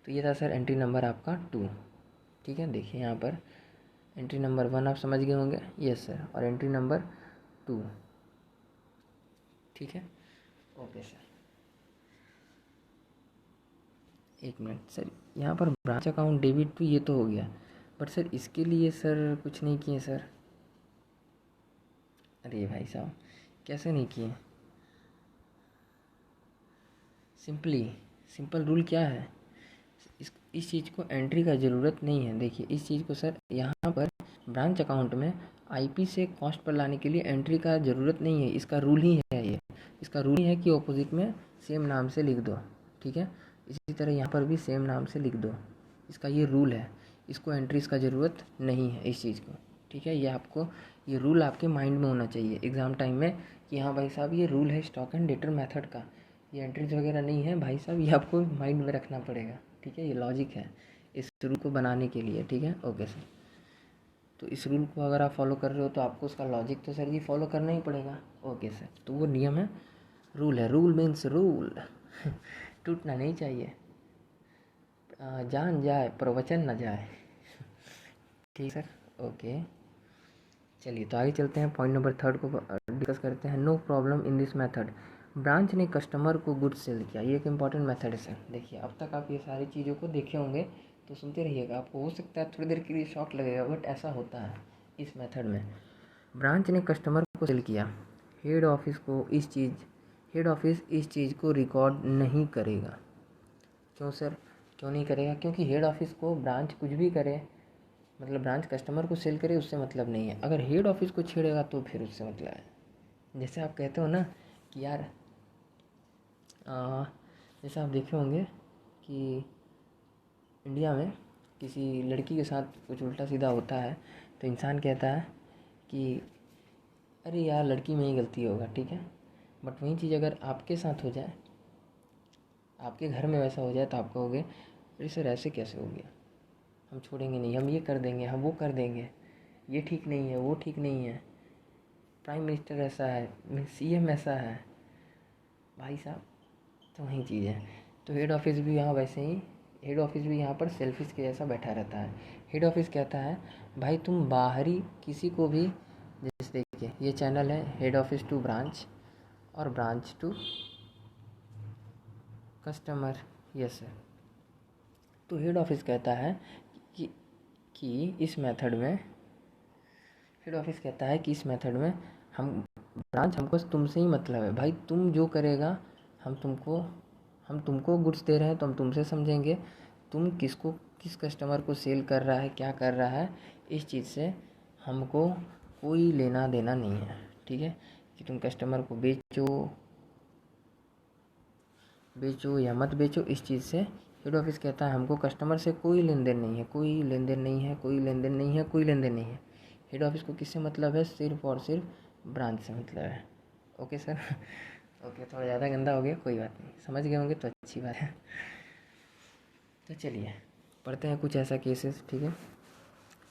तो ये था सर एंट्री नंबर आपका 2, ठीक है। देखिए यहाँ पर एंट्री नंबर 1 आप समझ गए होंगे, यस सर, और एंट्री नंबर 2, ठीक है, ओके सर। एक मिनट सर, यहाँ पर ब्रांच अकाउंट डेबिट टू ये तो हो गया, बट सर इसके लिए सर कुछ नहीं किए सर। अरे भाई साहब, कैसे नहीं किए? सिंपल रूल क्या है, इस चीज़ को एंट्री का ज़रूरत नहीं है। देखिए इस चीज़ को सर यहाँ पर ब्रांच अकाउंट में आईपी से कॉस्ट पर लाने के लिए एंट्री का ज़रूरत नहीं है, इसका रूल ही है ये। इसका रूल ही है कि ऑपोजिट में सेम नाम से लिख दो, ठीक है। इसी तरह यहाँ पर भी सेम नाम से लिख दो, इसका ये रूल है। इसको एंट्रीज का ज़रूरत नहीं है इस चीज़ को, ठीक है। ये आपको, ये रूल आपके माइंड में होना चाहिए एग्ज़ाम टाइम में कि हाँ भाई साहब ये रूल है स्टॉक एंड डेटर मेथड का, ये एंट्रीज वगैरह नहीं है भाई साहब, ये आपको माइंड में रखना पड़ेगा, ठीक है। ये लॉजिक है इस रूल को बनाने के लिए, ठीक है, ओके सर। तो इस रूल को अगर आप फॉलो कर रहे हो तो आपको उसका लॉजिक तो सर जी फॉलो करना ही पड़ेगा, ओके सर। तो वो नियम है, रूल है, रूल मीन्स रूल टूटना नहीं चाहिए, जान जाए प्रवचन न जाए, ठीक सर, ओके। चलिए तो आगे चलते हैं, पॉइंट नंबर 3 को डिस्कस करते हैं। No problem in this method, branch ने कस्टमर को गुड्स सेल किया। ये एक इंपॉर्टेंट मेथड है सर। देखिए अब तक आप ये सारी चीज़ों को देखे होंगे, तो सुनते रहिएगा, आपको हो सकता है थोड़ी देर के लिए शॉक लगेगा, बट ऐसा होता है इस मेथड में। ब्रांच ने कस्टमर को सेल किया, हेड ऑफिस इस चीज़ को रिकॉर्ड नहीं करेगा। क्यों सर, क्यों नहीं करेगा? क्योंकि हेड ऑफिस को ब्रांच कुछ भी करे, मतलब ब्रांच कस्टमर को सेल करे, उससे मतलब नहीं है। अगर हेड ऑफिस को छेड़ेगा तो फिर उससे मतलब है। जैसे आप कहते हो ना कि यार जैसे आप देखे होंगे कि इंडिया में किसी लड़की के साथ कुछ उल्टा सीधा होता है, तो इंसान कहता है कि अरे यार लड़की में ही गलती होगा, ठीक है। बट वही चीज़ अगर आपके साथ हो जाए, आपके घर में वैसा हो जाए, तो आप कहोगे अरे सर ऐसे कैसे हो गया, हम छोड़ेंगे नहीं, हम ये कर देंगे, हम वो कर देंगे, ये ठीक नहीं है, वो ठीक नहीं है, प्राइम मिनिस्टर ऐसा है, सीएम ऐसा है, भाई साहब। तो वही चीज़ है। तो हेड ऑफिस भी यहाँ वैसे ही, हेड ऑफिस भी यहाँ पर सेल्फिश के जैसा बैठा रहता है। हेड ऑफिस कहता है भाई तुम बाहरी किसी को भी, जैसे देखिए ये चैनल है हेड ऑफिस टू ब्रांच और branch to customer, yes sir. तो हेड ऑफिस कहता है कि इस मेथड में, हेड ऑफिस कहता है कि इस मेथड में हम ब्रांच, हमको तुमसे ही मतलब है भाई, तुम जो करेगा हम तुमको गुड्स दे रहे हैं तो हम तुमसे समझेंगे, तुम किस कस्टमर को सेल कर रहा है, क्या कर रहा है, इस चीज़ से हमको कोई लेना देना नहीं है, ठीक है। कि तुम कस्टमर को बेचो या मत बेचो, इस चीज़ से हेड ऑफिस कहता है हमको कस्टमर से कोई लेन देन नहीं है, कोई लेन देन नहीं है, कोई लेन देन नहीं है, कोई लेन देन नहीं है। हेड ऑफिस को किससे मतलब है? सिर्फ और सिर्फ ब्रांच से मतलब है, ओके सर। ओके, थोड़ा ज़्यादा गंदा हो गया, कोई बात नहीं, समझ गए होंगे तो अच्छी बात है। तो चलिए पढ़ते हैं कुछ ऐसा केसेस, ठीक है।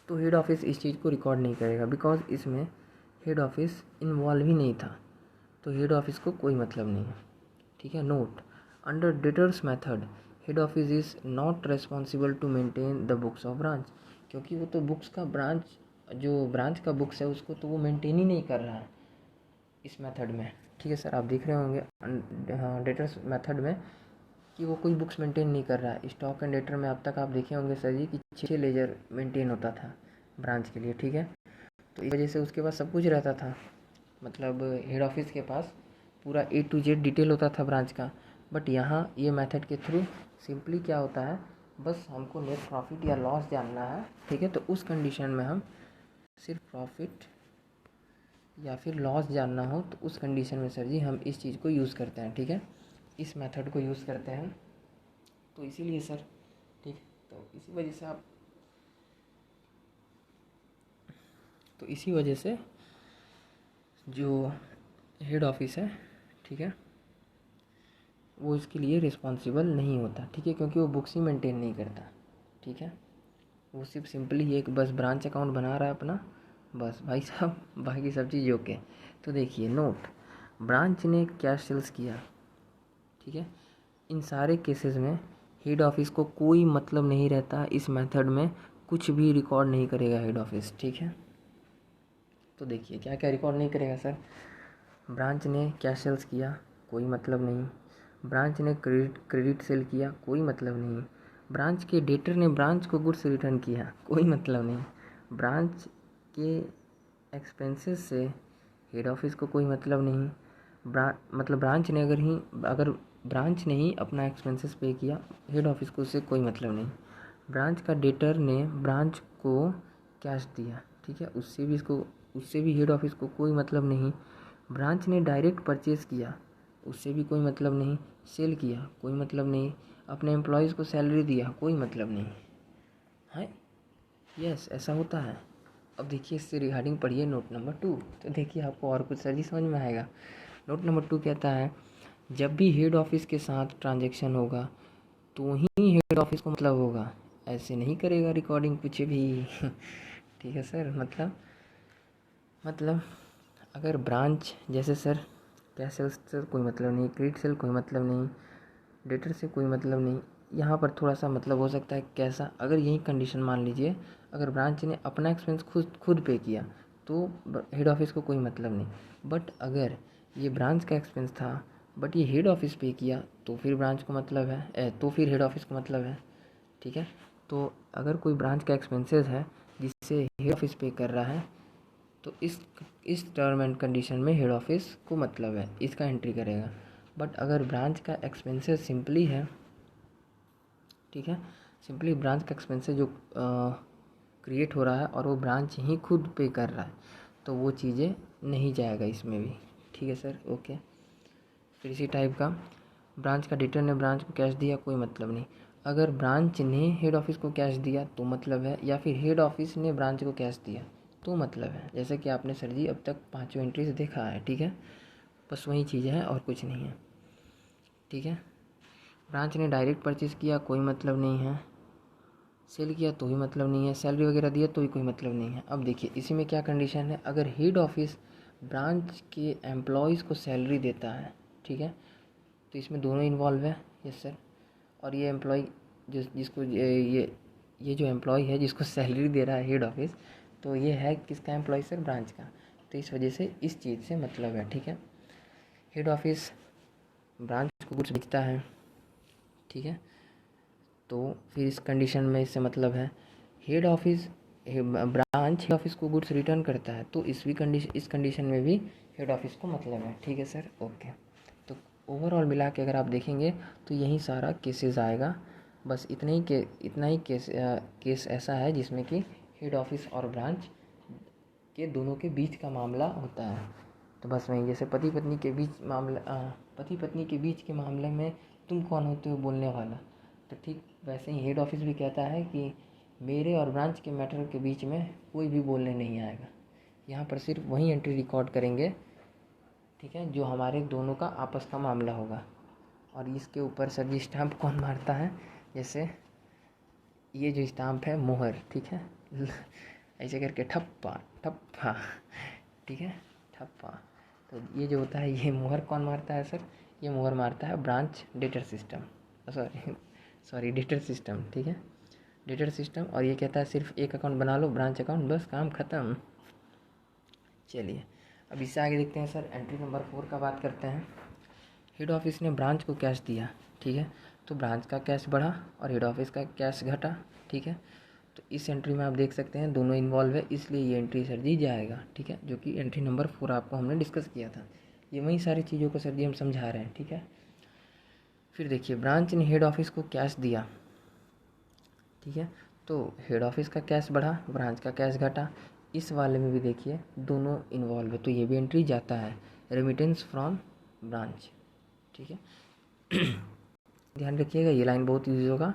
तो हेड ऑफिस इस चीज़ को रिकॉर्ड नहीं करेगा बिकॉज इसमें हेड ऑफिस इन्वॉल्व ही नहीं था, तो हेड ऑफिस को कोई मतलब नहीं है, ठीक है। Note, under debtors method head office is not responsible to maintain the books of branch, क्योंकि वो तो बुक्स का जो ब्रांच का बुक्स है उसको तो वो मेंटेन ही नहीं कर रहा है इस मेथड में, ठीक है सर। आप देख रहे होंगे डेटर्स मेथड में कि वो कोई बुक्स मेंटेन नहीं कर रहा है। स्टॉक एंड डेटर में अब तक आप देखे होंगे सर जी कि 6 लेजर मेंटेन होता था ब्रांच के लिए, ठीक है। तो इस वजह से उसके पास सब कुछ रहता था, मतलब हेड ऑफिस के पास पूरा A to Z डिटेल होता था ब्रांच का। बट यहाँ ये मेथड के थ्रू सिंपली क्या होता है, बस हमको नेट प्रॉफिट या लॉस जानना है, ठीक है। तो उस कंडीशन में हम सिर्फ प्रॉफिट या फिर लॉस जानना हो तो उस कंडीशन में सर जी हम इस चीज़ को यूज़ करते हैं, ठीक है, इस मेथड को यूज़ करते हैं। तो इसीलिए सर, ठीक, तो इसी वजह से जो हेड ऑफिस है, ठीक है, वो इसके लिए रिस्पॉन्सिबल नहीं होता, ठीक है, क्योंकि वो बुक्स ही मेंटेन नहीं करता, ठीक है। वो सिर्फ सिंपली एक बस ब्रांच अकाउंट बना रहा है अपना, बस भाई साहब, बाकी सब चीज़ ओके। तो देखिए नोट, ब्रांच ने कैश सेल्स किया, ठीक है, इन सारे केसेस में हेड ऑफिस को कोई मतलब नहीं रहता, इस मेथड में कुछ भी रिकॉर्ड नहीं करेगा हेड ऑफिस, ठीक है। तो देखिए क्या क्या रिकॉर्ड नहीं करेगा सर, ब्रांच ने कैश सेल्स किया, कोई मतलब नहीं। ब्रांच ने क्रेडिट सेल किया, कोई मतलब नहीं। ब्रांच के डेटर ने ब्रांच को गुड्स रिटर्न किया, कोई मतलब नहीं। ब्रांच के एक्सपेंसेस से हेड ऑफिस को कोई मतलब नहीं। मतलब अगर ब्रांच ने ही अपना एक्सपेंसेस पे किया, हेड ऑफिस को उससे कोई मतलब नहीं। ब्रांच का डेटर ने ब्रांच को कैश दिया, ठीक है, उससे भी हेड ऑफिस को कोई मतलब नहीं। ब्रांच ने डायरेक्ट परचेज़ किया, उससे भी कोई मतलब नहीं। सेल किया, कोई मतलब नहीं। अपने एम्प्लॉयज़ को सैलरी दिया, कोई मतलब नहीं है। यस, ऐसा होता है। अब देखिए इससे रिगार्डिंग पढ़िए नोट नंबर 2, तो देखिए आपको और कुछ सर जी समझ में आएगा। नोट नंबर 2 कहता है, जब भी हेड ऑफिस के साथ ट्रांजैक्शन होगा तो ही हेड ऑफिस को मतलब होगा, ऐसे नहीं करेगा रिकॉर्डिंग कुछ भी ठीक है सर। मतलब अगर ब्रांच जैसे सर कैश सेल्स से कोई मतलब नहीं, क्रेडिट सेल कोई मतलब नहीं, डेटर से कोई मतलब नहीं। यहाँ पर थोड़ा सा मतलब हो सकता है कैसा, अगर यही कंडीशन मान लीजिए, अगर ब्रांच ने अपना एक्सपेंस खुद पे किया तो हेड ऑफिस को कोई मतलब नहीं। बट अगर ये ब्रांच का एक्सपेंस था बट ये हेड ऑफिस पे किया तो फिर ब्रांच को मतलब है, तो फिर हेड ऑफिस को मतलब है, ठीक है। तो अगर कोई ब्रांच का एक्सपेंसेस है जिससे हेड ऑफिस पे कर रहा है तो इस टर्म एंड कंडीशन में हेड ऑफिस को मतलब है, इसका एंट्री करेगा। बट अगर ब्रांच का एक्सपेंसेस सिंपली है, ठीक है, सिंपली ब्रांच का एक्सपेंसेस जो क्रिएट हो रहा है और वो ब्रांच ही खुद पे कर रहा है तो वो चीज़ें नहीं जाएगा इसमें भी, ठीक है सर, ओके। फिर इसी टाइप का, ब्रांच का डेटर ने ब्रांच को कैश दिया, कोई मतलब नहीं। अगर ब्रांच ने हेड ऑफिस को कैश दिया तो मतलब है, या फिर हेड ऑफिस ने ब्रांच को कैश दिया तो मतलब है। जैसे कि आपने सर जी अब तक 5 एंट्रीज देखा है, ठीक है, बस वही चीज़ें हैं और कुछ नहीं है, ठीक है। ब्रांच ने डायरेक्ट परचेज़ किया, कोई मतलब नहीं है। सेल किया तो भी मतलब नहीं है। सैलरी वगैरह दिया तो भी कोई मतलब नहीं है। अब देखिए इसी में क्या कंडीशन है, अगर हेड ऑफिस ब्रांच के एम्प्लॉयज़ को सैलरी देता है, ठीक है, तो इसमें दोनों इन्वॉल्व है, यस सर। और ये एम्प्लॉय जिसको ये जो एम्प्लॉय है जिसको सैलरी दे रहा है हेड ऑफिस, तो ये है किसका एम्प्लॉय सर, ब्रांच का। तो इस वजह से इस चीज़ से मतलब है, ठीक है। हेड ऑफिस ब्रांच को गुड्स बेचता है, ठीक है, तो फिर इस कंडीशन में इससे मतलब है। ब्रांच हेड ऑफिस को गुड्स रिटर्न करता है तो इस कंडीशन में भी हेड ऑफिस को मतलब है, ठीक है सर, ओके। तो ओवरऑल मिला के अगर आप देखेंगे तो यही सारा केसेस आएगा। बस इतना ही केस ऐसा है जिसमें कि हेड ऑफिस और ब्रांच के दोनों के बीच का मामला होता है। तो बस वही, जैसे पति पत्नी के बीच के मामले में तुम कौन होते हो बोलने वाला, तो ठीक वैसे ही हेड ऑफिस भी कहता है कि मेरे और ब्रांच के मैटर के बीच में कोई भी बोलने नहीं आएगा। यहाँ पर सिर्फ वही एंट्री रिकॉर्ड करेंगे, ठीक है, जो हमारे दोनों का आपस का मामला होगा। और इसके ऊपर सर जी स्टाम्प कौन मारता है, जैसे ये जो स्टाम्प है मोहर, ठीक है ऐसे करके ठप्पा ठप्पा, ठीक है, ठप्पा। तो ये जो होता है ये मोहर कौन मारता है सर, ये मोहर मारता है branch debtor system, sorry debtor system, ठीक है, डेटर सिस्टम। और ये कहता है सिर्फ एक अकाउंट बना लो, ब्रांच अकाउंट, बस काम ख़त्म। चलिए अब इससे आगे देखते हैं सर, एंट्री नंबर 4 का बात करते हैं। हेड ऑफिस ने ब्रांच को कैश दिया, ठीक है, तो ब्रांच का कैश बढ़ा और हेड ऑफिस का कैश घटा, ठीक है। तो इस एंट्री में आप देख सकते हैं दोनों इन्वॉल्व है, इसलिए ये एंट्री सर जी जाएगा, ठीक है, जो कि एंट्री नंबर 4 आपको हमने डिस्कस किया था। ये वही सारी चीज़ों को सर जी हम समझा रहे हैं, ठीक है। फिर देखिए ब्रांच ने हेड ऑफिस को कैश दिया, ठीक है, तो हेड ऑफिस का कैश बढ़ा, ब्रांच का कैश घटा। इस वाले में भी देखिए दोनों इन्वॉल्व है, तो ये भी एंट्री जाता है, रेमिटेंस फ्रॉम ब्रांच, ठीक है। ध्यान रखिएगा ये लाइन बहुत यूज होगा।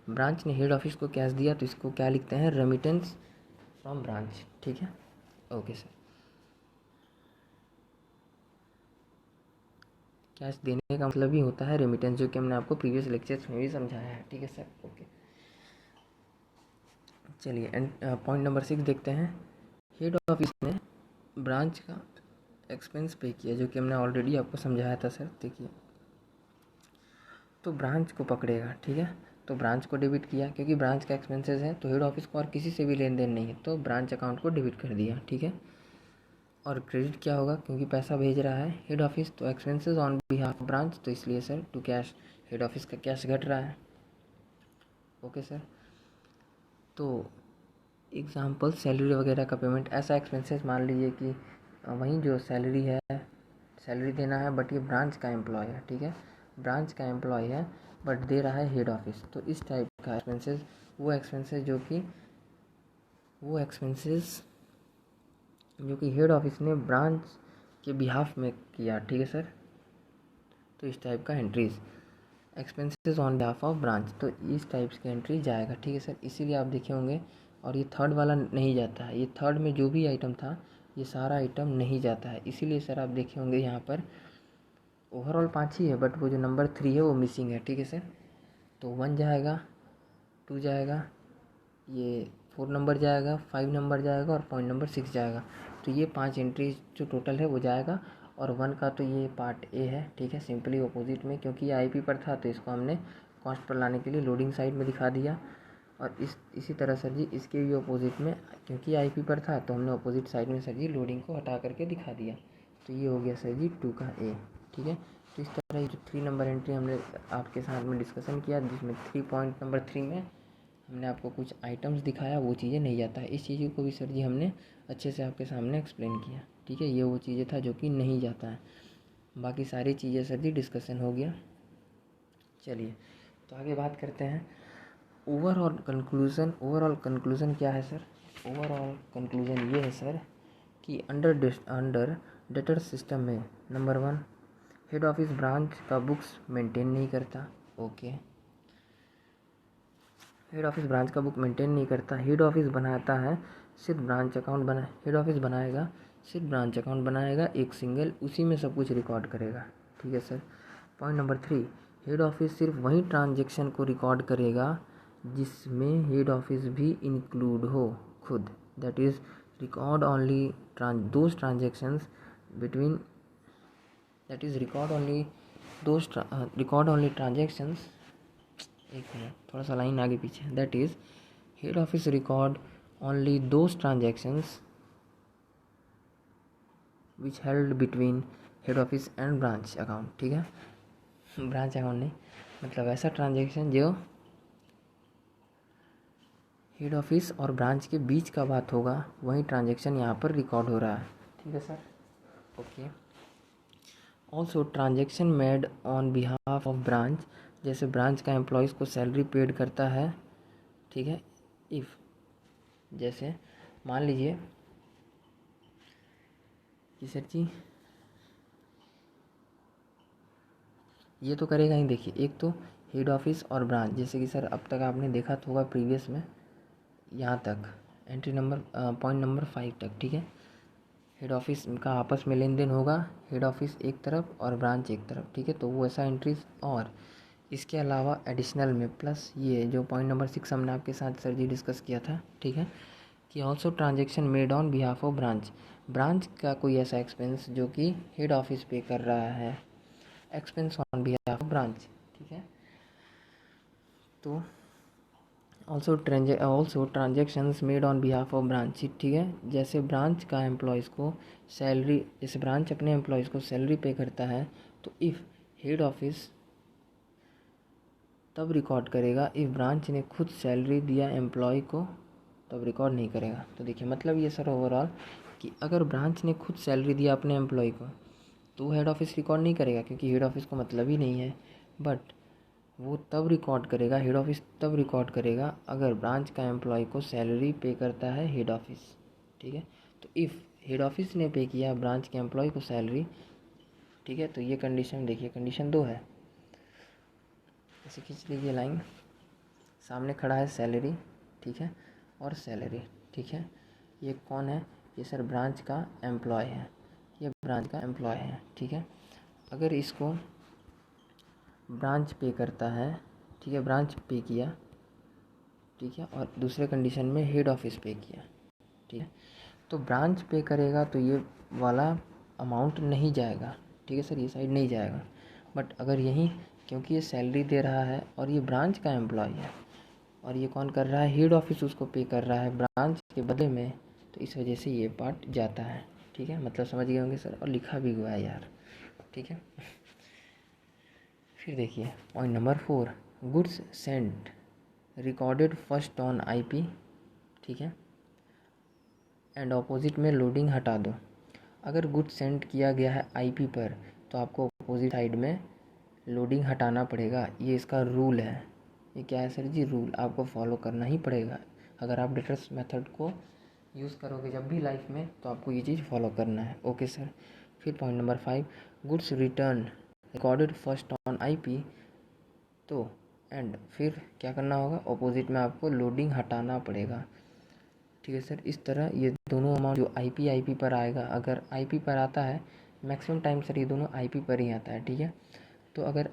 ब्रांच ने हेड ऑफिस को कैश दिया तो इसको क्या लिखते हैं, रेमिटेंस फ्रॉम ब्रांच, ठीक है। ओके सर, कैश देने का मतलब ही होता है रेमिटेंस, जो कि हमने आपको प्रीवियस लेक्चर्स में भी समझाया है, ठीक है सर। ओके, चलिए पॉइंट नंबर 6 देखते हैं। हेड ऑफिस ने ब्रांच का एक्सपेंस पे किया, जो कि हमने ऑलरेडी आपको समझाया था सर। देखिए तो ब्रांच को पकड़ेगा, ठीक है, तो ब्रांच को डेबिट किया क्योंकि ब्रांच का एक्सपेंसेस है, तो हेड ऑफिस को और किसी से भी लेन देन नहीं है, तो ब्रांच अकाउंट को डेबिट कर दिया, ठीक है। और क्रेडिट क्या होगा, क्योंकि पैसा भेज रहा है हेड ऑफिस, तो एक्सपेंसेस ऑन बिहाफ ब्रांच, तो इसलिए sir to cash, head office का कैश घट रहा है। ओके सर, तो एग्जांपल सैलरी वगैरह का पेमेंट, ऐसा एक्सपेंसेस मान लीजिए कि वहीं जो सैलरी है, सैलरी देना है, बट ये ब्रांच का एम्प्लॉय है, ठीक है, ब्रांच का एम्प्लॉय है बट दे रहा है हेड ऑफिस, तो इस टाइप का एक्सपेंसेस, वो एक्सपेंसेस जो कि हेड ऑफिस ने ब्रांच के बिहाफ में किया, ठीक है सर, तो इस टाइप का entries, expenses on behalf of branch, तो इस टाइप्स की एंट्री जाएगा, ठीक है सर। इसीलिए आप देखे होंगे, और ये थर्ड वाला नहीं जाता है, ये थर्ड में जो भी आइटम था ये सारा आइटम नहीं जाता है, इसीलिए सर आप देखे होंगे यहाँ पर ओवरऑल 5 ही है, बट वो जो नंबर 3 है वो मिसिंग है, ठीक है सर। तो 1 जाएगा, 2 जाएगा, ये 4 नंबर जाएगा, 5 नंबर जाएगा और पॉइंट नंबर 6 जाएगा, तो ये 5 एंट्री जो टोटल है वो जाएगा। और 1 का तो ये पार्ट ए है, ठीक है, सिंपली अपोजिट में, क्योंकि ये आईपी पर था तो इसको हमने कॉस्ट पर लाने के लिए लोडिंग साइड में दिखा दिया। और इसी तरह सर जी इसके भी अपोजिट में, क्योंकि आईपी पर था तो हमने अपोजिट साइड में सर जी लोडिंग को हटा करके दिखा दिया, तो ये हो गया सर जी 2 का ए, ठीक है। तो इस तरह जो 3 नंबर एंट्री हमने आपके साथ में डिस्कशन किया, जिसमें 3 पॉइंट नंबर 3 में हमने आपको कुछ आइटम्स दिखाया, वो चीज़ें नहीं जाता है, इस चीज़ को भी सर जी हमने अच्छे से आपके सामने एक्सप्लेन किया, ठीक है। ये वो चीज़ें था जो कि नहीं जाता है, बाकी सारी चीज़ें सर जी डिस्कशन हो गया। चलिए तो आगे बात करते हैं ओवरऑल कंक्लूज़न क्या है सर। ओवरऑल कंक्लूज़न ये है सर कि अंडर डेटर सिस्टम में नंबर 1 हेड ऑफिस ब्रांच का बुक्स मेंटेन नहीं करता, ओके, हेड ऑफिस ब्रांच का बुक मेंटेन नहीं करता, हेड ऑफिस बनाता है सिर्फ ब्रांच अकाउंट बना, हेड ऑफिस बनाएगा सिर्फ ब्रांच अकाउंट बनाएगा एक सिंगल, उसी में सब कुछ रिकॉर्ड करेगा, ठीक है sir. Point number 3, head office सिर्फ वही ट्रांजेक्शन को रिकॉर्ड करेगा जिसमें हेड ऑफिस भी इंक्लूड हो खुद, that is record only those transactions between, that is record only transactions, एक मिनट थोड़ा सा लाइन आगे पीछे, that is head office record only those transactions which held between head office and branch account, ठीक है, branch account नहीं, मतलब ऐसा ट्रांजेक्शन जो हेड ऑफिस और ब्रांच के बीच का बात होगा, वही ट्रांजेक्शन यहाँ पर रिकॉर्ड हो रहा है, ठीक है sir. Okay, also transaction made on behalf of branch, जैसे ब्रांच का एम्प्लॉयज़ को सैलरी पेड करता है, ठीक है, इफ़ जैसे मान लीजिए कि सर जी ये तो करेगा ही, देखिए एक तो हेड ऑफिस और ब्रांच, जैसे कि सर अब तक आपने देखा तो होगा प्रीवियस में यहाँ तक एंट्री नंबर पॉइंट नंबर 5 तक, ठीक है, हेड ऑफिस का आपस में लेन देन होगा, हेड ऑफिस एक तरफ और ब्रांच एक तरफ, ठीक है, तो वो ऐसा एंट्रीज। और इसके अलावा एडिशनल में प्लस ये जो पॉइंट नंबर 6 हमने आपके साथ सर जी डिस्कस किया था, ठीक है, कि also transaction made on behalf of branch, branch का कोई ऐसा एक्सपेंस जो कि हेड ऑफिस पे कर रहा है, expense on behalf of branch, ठीक है। तो also transactions made on behalf of branch, ठीक है, जैसे ब्रांच का एम्प्लॉयज़ को सैलरी, जैसे ब्रांच अपने एम्प्लॉयज़ को सैलरी पे करता है, तो इफ़ हेड ऑफिस तब रिकॉर्ड करेगा इफ़ ब्रांच ने खुद सैलरी दिया एम्प्लॉय को, तब रिकॉर्ड नहीं करेगा। तो देखिए मतलब ये सर ओवरऑल कि अगर ब्रांच ने खुद सैलरी दिया अपने एम्प्लॉय को तो हेड ऑफिस रिकॉर्ड नहीं करेगा, क्योंकि हेड ऑफिस को मतलब ही नहीं है। बट वो तब रिकॉर्ड करेगा, हेड ऑफिस तब रिकॉर्ड करेगा अगर ब्रांच का एम्प्लॉय को सैलरी पे करता है हेड ऑफिस, ठीक है। तो इफ़ हेड ऑफिस ने पे किया ब्रांच के एम्प्लॉय को सैलरी, ठीक है, तो ये कंडीशन देखिए, कंडीशन 2 है। ऐसे खींच लीजिए लाइन, सामने खड़ा है सैलरी, ठीक है, और सैलरी, ठीक है। ये कौन है? ये सर ब्रांच का एम्प्लॉय है, ये ब्रांच का एम्प्लॉय है, ठीक है। अगर इसको ब्रांच पे करता है, ठीक है, ब्रांच पे किया, ठीक है, और दूसरे कंडीशन में हेड ऑफिस पे किया, ठीक है, तो ब्रांच पे करेगा तो ये वाला अमाउंट नहीं जाएगा, ठीक है सर, ये साइड नहीं जाएगा। बट अगर यहीं, क्योंकि ये सैलरी दे रहा है और ये ब्रांच का एम्प्लॉय है और ये कौन कर रहा है? हेड ऑफिस उसको पे कर रहा है ब्रांच के बदले में, तो इस वजह से ये पार्ट जाता है, ठीक है। मतलब समझ गए होंगे सर, और लिखा भी हुआ है यार, ठीक है। फिर देखिए point number 4, goods Saint recorded first on IP, ठीक है, एंड ऑपोजिट में लोडिंग हटा दो। अगर गुड्स सेंड किया गया है आईपी पर तो आपको अपोजिट साइड में लोडिंग हटाना पड़ेगा, ये इसका रूल है। ये क्या है सर जी? रूल आपको फॉलो करना ही पड़ेगा। अगर आप डेटर्स मेथड को यूज़ करोगे जब भी लाइफ में, तो आपको ये चीज़ फॉलो करना है, ओके सर। फिर point number 5, goods return recorded first on IP, तो एंड फिर क्या करना होगा? अपोजिट में आपको लोडिंग हटाना पड़ेगा, ठीक है सर। इस तरह ये दोनों अमाउंट जो आईपी पर आएगा, अगर आईपी पर आता है मैक्सिमम टाइम सर ये दोनों आईपी पर ही आता है, ठीक है। तो अगर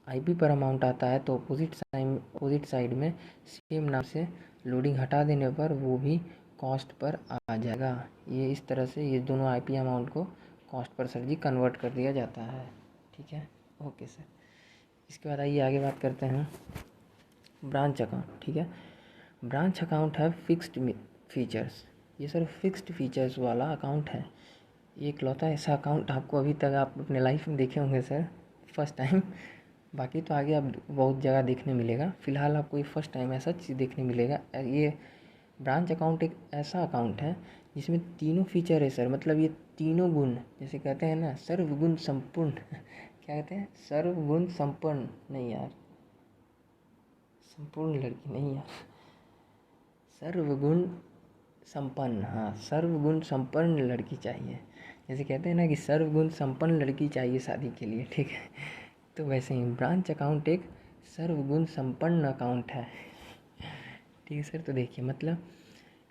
आईपी पर अमाउंट आता है तो अपोजिट साइड में सेम नाम से लोडिंग हटा देने पर वो भी कॉस्ट पर आ जाएगा। ये इस तरह से ये दोनों आईपी अमाउंट को कॉस्ट पर सर जी कन्वर्ट कर दिया जाता है, ठीक है, ओके सर। इसके बाद आइए आगे बात करते हैं ब्रांच अकाउंट, ठीक है। ब्रांच अकाउंट है फिक्स्ड फीचर्स, ये सर फिक्स्ड फीचर्स वाला अकाउंट है। ये इकलौता ऐसा अकाउंट आपको अभी तक आप अपने लाइफ में देखे होंगे सर, फर्स्ट टाइम। बाकी तो आगे आप बहुत जगह देखने मिलेगा, फ़िलहाल आपको ये फर्स्ट टाइम ऐसा चीज़ देखने मिलेगा। ये ब्रांच अकाउंट एक ऐसा अकाउंट है जिसमें तीनों फीचर है सर, मतलब ये तीनों गुण, जैसे कहते हैं ना सर्वगुण संपूर्ण क्या कहते हैं? सर्वगुण संपन्न, नहीं यार, संपूर्ण लड़की नहीं यार, सर्वगुण संपन्न, हाँ, सर्वगुण संपन्न लड़की चाहिए। जैसे कहते हैं ना कि सर्वगुण संपन्न लड़की चाहिए शादी के लिए, ठीक है। तो वैसे ही ब्रांच अकाउंट एक सर्वगुण संपन्न अकाउंट है, ठीक है सर। तो देखिए मतलब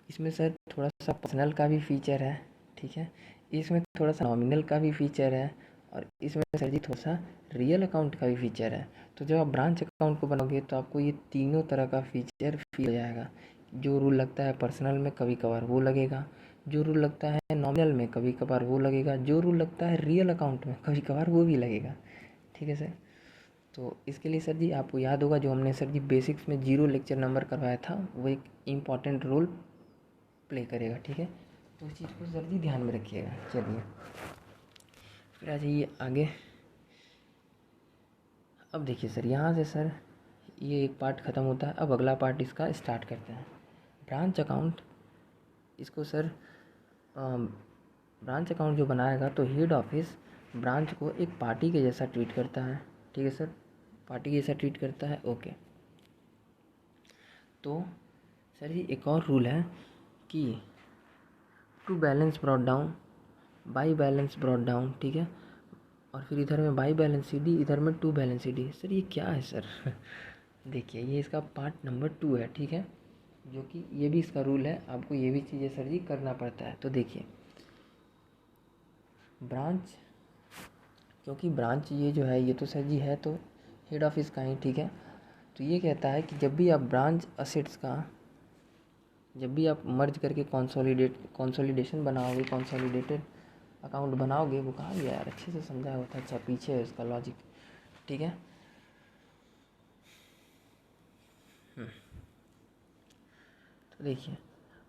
इसमें सर थोड़ा सा पर्सनल का भी फीचर है, ठीक है, इसमें थोड़ा सा नॉमिनल का भी फीचर है, और इसमें सर जी थोड़ा सा रियल अकाउंट का भी फीचर है। तो जब आप ब्रांच अकाउंट को बनाओगे तो आपको ये तीनों तरह का फीचर फील हो जाएगा। जो रूल लगता है पर्सनल में कभी कभार वो लगेगा, जो रूल लगता है नॉमिनल में कभी कभार वो लगेगा, जो रूल लगता है रियल अकाउंट में कभी कभार वो भी लगेगा, ठीक है सर। तो इसके लिए सर जी आपको याद होगा जो हमने सर जी बेसिक्स में 0 लेक्चर नंबर करवाया था, वो एक इम्पॉर्टेंट रोल प्ले करेगा, ठीक है। तो इस चीज़ को सर जी ध्यान में रखिएगा। चलिए फिर आ जाइए आगे। अब देखिए सर यहाँ से सर ये एक पार्ट ख़त्म होता है, अब अगला पार्ट इसका स्टार्ट करते हैं। ब्रांच अकाउंट, इसको सर ब्रांच अकाउंट जो बनाएगा तो हेड ऑफिस ब्रांच को एक पार्टी के जैसा ट्रीट करता है, ठीक है सर, पार्टी जैसा ट्रीट करता है, ओके। तो सर जी एक और रूल है कि to balance brought down, by balance brought down, ठीक है, और फिर इधर में बाई बैलेंस सी डी, इधर में to balance C D. Sir ये क्या है सर? देखिए ये इसका पार्ट नंबर 2 है, ठीक है, जो कि ये भी इसका रूल है, आपको ये भी चीज़ें सर जी करना पड़ता है। तो देखिए ब्रांच, क्योंकि ब्रांच ये जो है ये तो सर जी है तो हेड ऑफिस का ही, ठीक है। तो ये कहता है कि जब भी आप ब्रांच असेट्स का, जब भी आप मर्ज करके कंसोलिडेशन बनाओगे, कंसोलिडेटेड अकाउंट बनाओगे, वो कहा गया यार, अच्छे से समझाया होता है, अच्छा पीछे है इसका लॉजिक, ठीक है। तो देखिए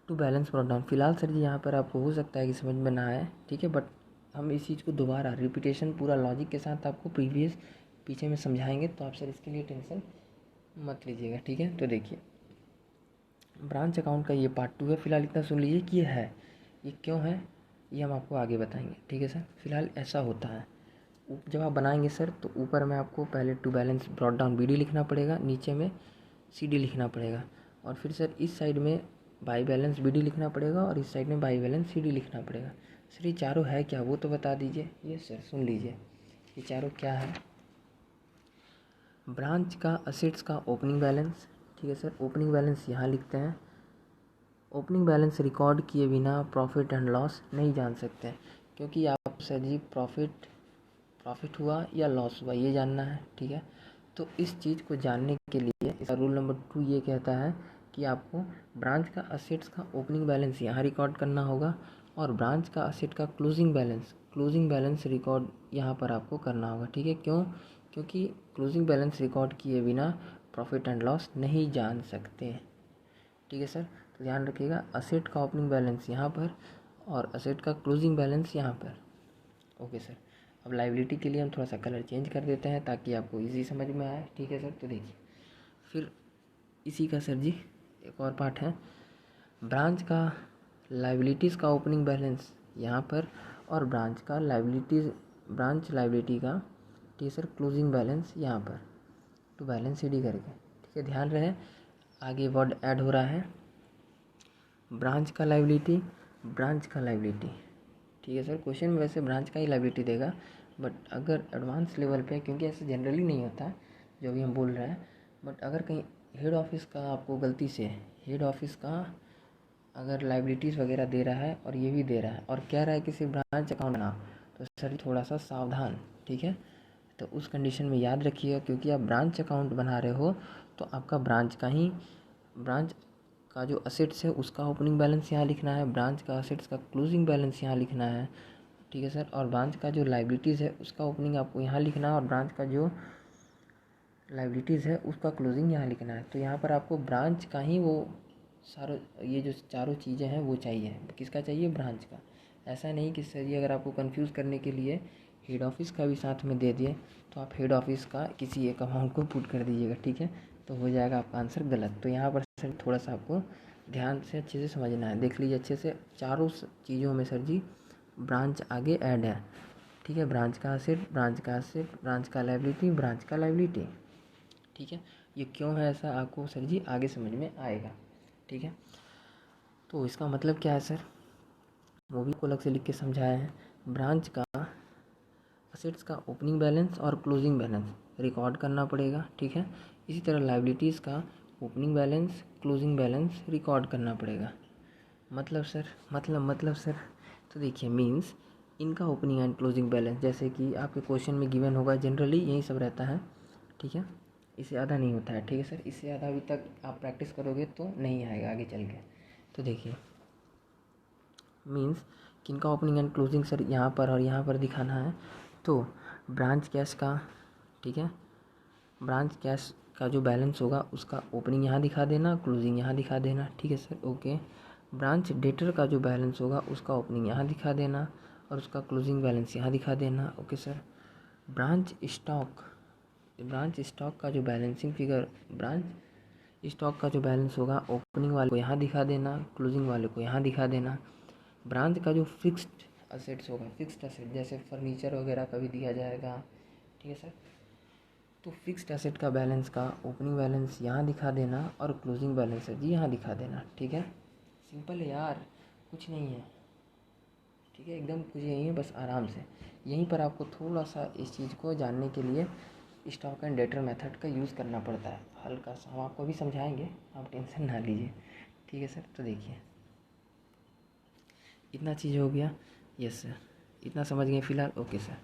टू बैलेंस ब्रॉट डाउन, फिलहाल सर जी यहाँ पर आपको हो सकता है कि समझ में ना आए, ठीक है, बट हम इस चीज़ को दोबारा रिपीटेशन पूरा लॉजिक के साथ आपको प्रीवियस पीछे में समझाएंगे, तो आप सर इसके लिए टेंशन मत लीजिएगा, ठीक है। तो देखिए ब्रांच अकाउंट का ये पार्ट 2 है, फिलहाल इतना सुन लीजिए कि ये क्यों है, ये हम आपको आगे बताएंगे, ठीक है सर। फिलहाल ऐसा होता है, जब आप बनाएंगे सर तो ऊपर में आपको पहले to balance brought down BD लिखना पड़ेगा, नीचे में CD लिखना पड़ेगा, और फिर सर इस साइड में बाई बैलेंस BD लिखना पड़ेगा और इस साइड में बाई बैलेंस CD लिखना पड़ेगा। सर ये चारों है क्या, वो तो बता दीजिए। ये सर सुन लीजिए, ये चारों क्या है। ब्रांच का असेट्स का ओपनिंग बैलेंस, ठीक है सर। ओपनिंग बैलेंस यहाँ लिखते हैं। ओपनिंग बैलेंस रिकॉर्ड किए बिना प्रॉफिट एंड लॉस नहीं जान सकते, क्योंकि आप सर जी प्रॉफिट हुआ या लॉस हुआ ये जानना है, ठीक है। तो इस चीज़ को जानने के लिए इसका रूल नंबर 2 ये कहता है कि आपको ब्रांच का असेट्स का ओपनिंग बैलेंस यहाँ रिकॉर्ड करना होगा और ब्रांच का असेट का क्लोजिंग बैलेंस रिकॉर्ड यहाँ पर आपको करना होगा, ठीक है। क्यों? क्योंकि क्लोजिंग बैलेंस रिकॉर्ड किए बिना प्रॉफिट एंड लॉस नहीं जान सकते, ठीक है सर। तो ध्यान रखिएगा, असेट का ओपनिंग बैलेंस यहाँ पर और असेट का क्लोजिंग बैलेंस यहाँ पर, ओके सर। अब लाइबिलिटी के लिए हम थोड़ा सा कलर चेंज कर देते हैं ताकि आपको इजी समझ में आए, ठीक है सर। तो देखिए फिर इसी का सर जी एक और पार्ट है, ब्रांच का लाइबिलिटीज़ का ओपनिंग बैलेंस यहाँ पर और ब्रांच लाइबिलिटी का, ठीक है सर, क्लोजिंग बैलेंस यहाँ पर टू बैलेंस CD करके, ठीक है। ध्यान रहे आगे वर्ड ऐड हो रहा है, ब्रांच का लाइबिलिटी, ठीक है सर। क्वेश्चन में वैसे ब्रांच का ही लाइबिलिटी देगा, बट अगर एडवांस लेवल पे, क्योंकि ऐसे जनरली नहीं होता है जो भी हम बोल रहे हैं, बट अगर कहीं हेड ऑफिस का आपको गलती से हेड ऑफिस का अगर लाइबिलिटीज़ वगैरह दे रहा है और ये भी दे रहा है और कह रहा है कि सिर्फ ब्रांच अकाउंट बना, तो सर थोड़ा सा सावधान, ठीक है। तो उस कंडीशन में याद रखिएगा, क्योंकि आप ब्रांच अकाउंट बना रहे हो तो आपका ब्रांच का जो असेट्स है उसका ओपनिंग बैलेंस यहाँ लिखना है, ब्रांच का असेट्स का क्लोजिंग बैलेंस यहाँ लिखना है, ठीक है सर। और ब्रांच का जो लाइबिलिटीज़ है उसका ओपनिंग आपको यहाँ लिखना है और ब्रांच का जो लाइबिलिटीज़ है उसका क्लोजिंग यहाँ लिखना है। तो यहाँ पर आपको ब्रांच का ही वो ये जो चारों चीज़ें हैं वो चाहिए, किसका चाहिए, ब्रांच का। ऐसा नहीं कि सर ये अगर आपको कंफ्यूज करने के लिए हेड ऑफिस का भी साथ में दे दिए तो आप हेड ऑफिस का किसी एक अमाउंट को पुट कर दीजिएगा, ठीक है, तो हो जाएगा आपका आंसर गलत। तो यहाँ पर सर थोड़ा सा आपको ध्यान से अच्छे से समझना है, देख लीजिए अच्छे से, चारों चीज़ों में सर जी ब्रांच आगे ऐड है, ठीक है। ब्रांच का असेट, ब्रांच का लाइबिलिटी, ठीक है। ये क्यों है ऐसा आपको सर जी आगे समझ में आएगा, ठीक है। तो इसका मतलब क्या है सर, वो भी को अलग से लिख के समझाया है। ब्रांच का असेट्स का ओपनिंग बैलेंस और क्लोजिंग बैलेंस रिकॉर्ड करना पड़ेगा, ठीक है। इसी तरह लाइबिलिटीज़ का opening balance, closing balance record करना पड़ेगा। मतलब सर तो देखिए मीन्स इनका ओपनिंग एंड क्लोजिंग बैलेंस जैसे कि आपके क्वेश्चन में गिवन होगा, जनरली यही सब रहता है, ठीक है। इससे ज़्यादा नहीं होता है, ठीक है सर। इससे ज़्यादा अभी तक आप प्रैक्टिस करोगे तो नहीं आएगा आगे चल के। तो देखिए मीन्स किनका ओपनिंग एंड क्लोजिंग सर यहाँ पर और यहाँ पर दिखाना है। तो ब्रांच कैश का, ठीक है, ब्रांच कैश का जो बैलेंस होगा उसका ओपनिंग यहाँ दिखा देना, क्लोजिंग यहाँ दिखा देना, ठीक है सर, ओके। ब्रांच डेटर का जो बैलेंस होगा उसका ओपनिंग यहाँ दिखा देना और उसका क्लोजिंग बैलेंस यहाँ दिखा देना, ओके सर। ब्रांच स्टॉक का जो बैलेंसिंग फिगर, ब्रांच स्टॉक का जो बैलेंस होगा ओपनिंग वाले को यहाँ दिखा देना, क्लोजिंग वाले को यहाँ दिखा देना। ब्रांच का जो फिक्स्ड असेट्स होगा, फिक्स्ड असेट जैसे फर्नीचर वगैरह का भी दिया जाएगा, ठीक है सर। तो फिक्स्ड असेट का बैलेंस का ओपनिंग बैलेंस यहाँ दिखा देना और क्लोजिंग बैलेंस है जी यहाँ दिखा देना, ठीक है। सिंपल है यार, कुछ नहीं है, ठीक है, एकदम कुछ नहीं है, बस आराम से। यहीं पर आपको थोड़ा सा इस चीज़ को जानने के लिए स्टॉक एंड डेटर मेथड का यूज़ करना पड़ता है, हल्का सा हम आपको भी समझाएंगे, आप टेंशन ना लीजिए, ठीक है सर। तो देखिए इतना चीज़ हो गया, यस सर, इतना समझ गए फिलहाल, ओके सर।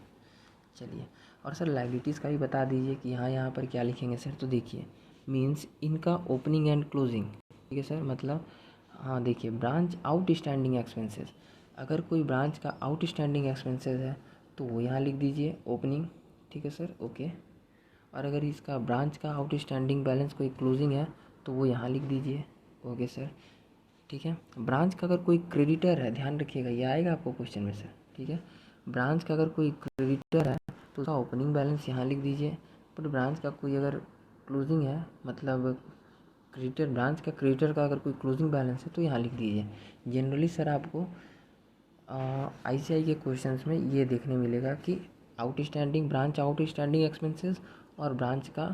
चलिए और सर लाइबिलिटीज़ का भी बता दीजिए कि यहाँ पर क्या लिखेंगे सर। तो देखिए मीन्स इनका ओपनिंग एंड क्लोजिंग, ठीक है सर, मतलब हाँ देखिए ब्रांच आउटस्टैंडिंग एक्सपेंसेस, अगर कोई ब्रांच का आउटस्टैंडिंग एक्सपेंसेस है तो वो यहाँ लिख दीजिए ओपनिंग, ठीक है सर, ओके। और अगर इसका ब्रांच का आउटस्टैंडिंग बैलेंस कोई क्लोजिंग है तो वो यहाँ लिख दीजिए, ओके सर, ठीक है। ब्रांच का अगर कोई क्रेडिटर है, ध्यान रखिएगा ये आएगा आपको क्वेश्चन में सर, ठीक है। ब्रांच का अगर कोई क्रेडिटर है तो उसका ओपनिंग बैलेंस यहाँ लिख दीजिए, बट ब्रांच का कोई अगर क्लोजिंग है, मतलब क्रेडिटर, ब्रांच का क्रेडिटर का अगर कोई क्लोजिंग बैलेंस है तो यहाँ लिख दीजिए। जनरली सर आपको ICI के क्वेश्चंस में ये देखने मिलेगा कि आउटस्टैंडिंग, ब्रांच आउटस्टैंडिंग एक्सपेंसेस और ब्रांच का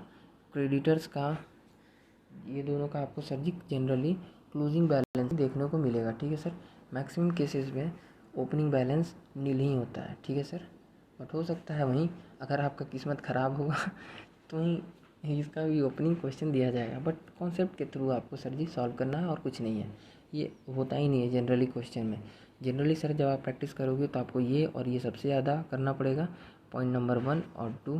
क्रेडिटर्स का, ये दोनों का आपको सर जी जनरली क्लोजिंग बैलेंस देखने को मिलेगा। ठीक है सर, मैक्सिमम केसेस में ओपनिंग बैलेंस नील ही होता है। ठीक है सर, बट हो सकता है वहीं अगर आपका किस्मत ख़राब होगा तो वहीं इसका भी ओपनिंग क्वेश्चन दिया जाएगा, बट कॉन्सेप्ट के थ्रू आपको सर जी सॉल्व करना है और कुछ नहीं है। ये होता ही नहीं है जनरली क्वेश्चन में। जनरली सर जब आप प्रैक्टिस करोगे तो आपको ये और ये सबसे ज़्यादा करना पड़ेगा, पॉइंट नंबर 1 और 2,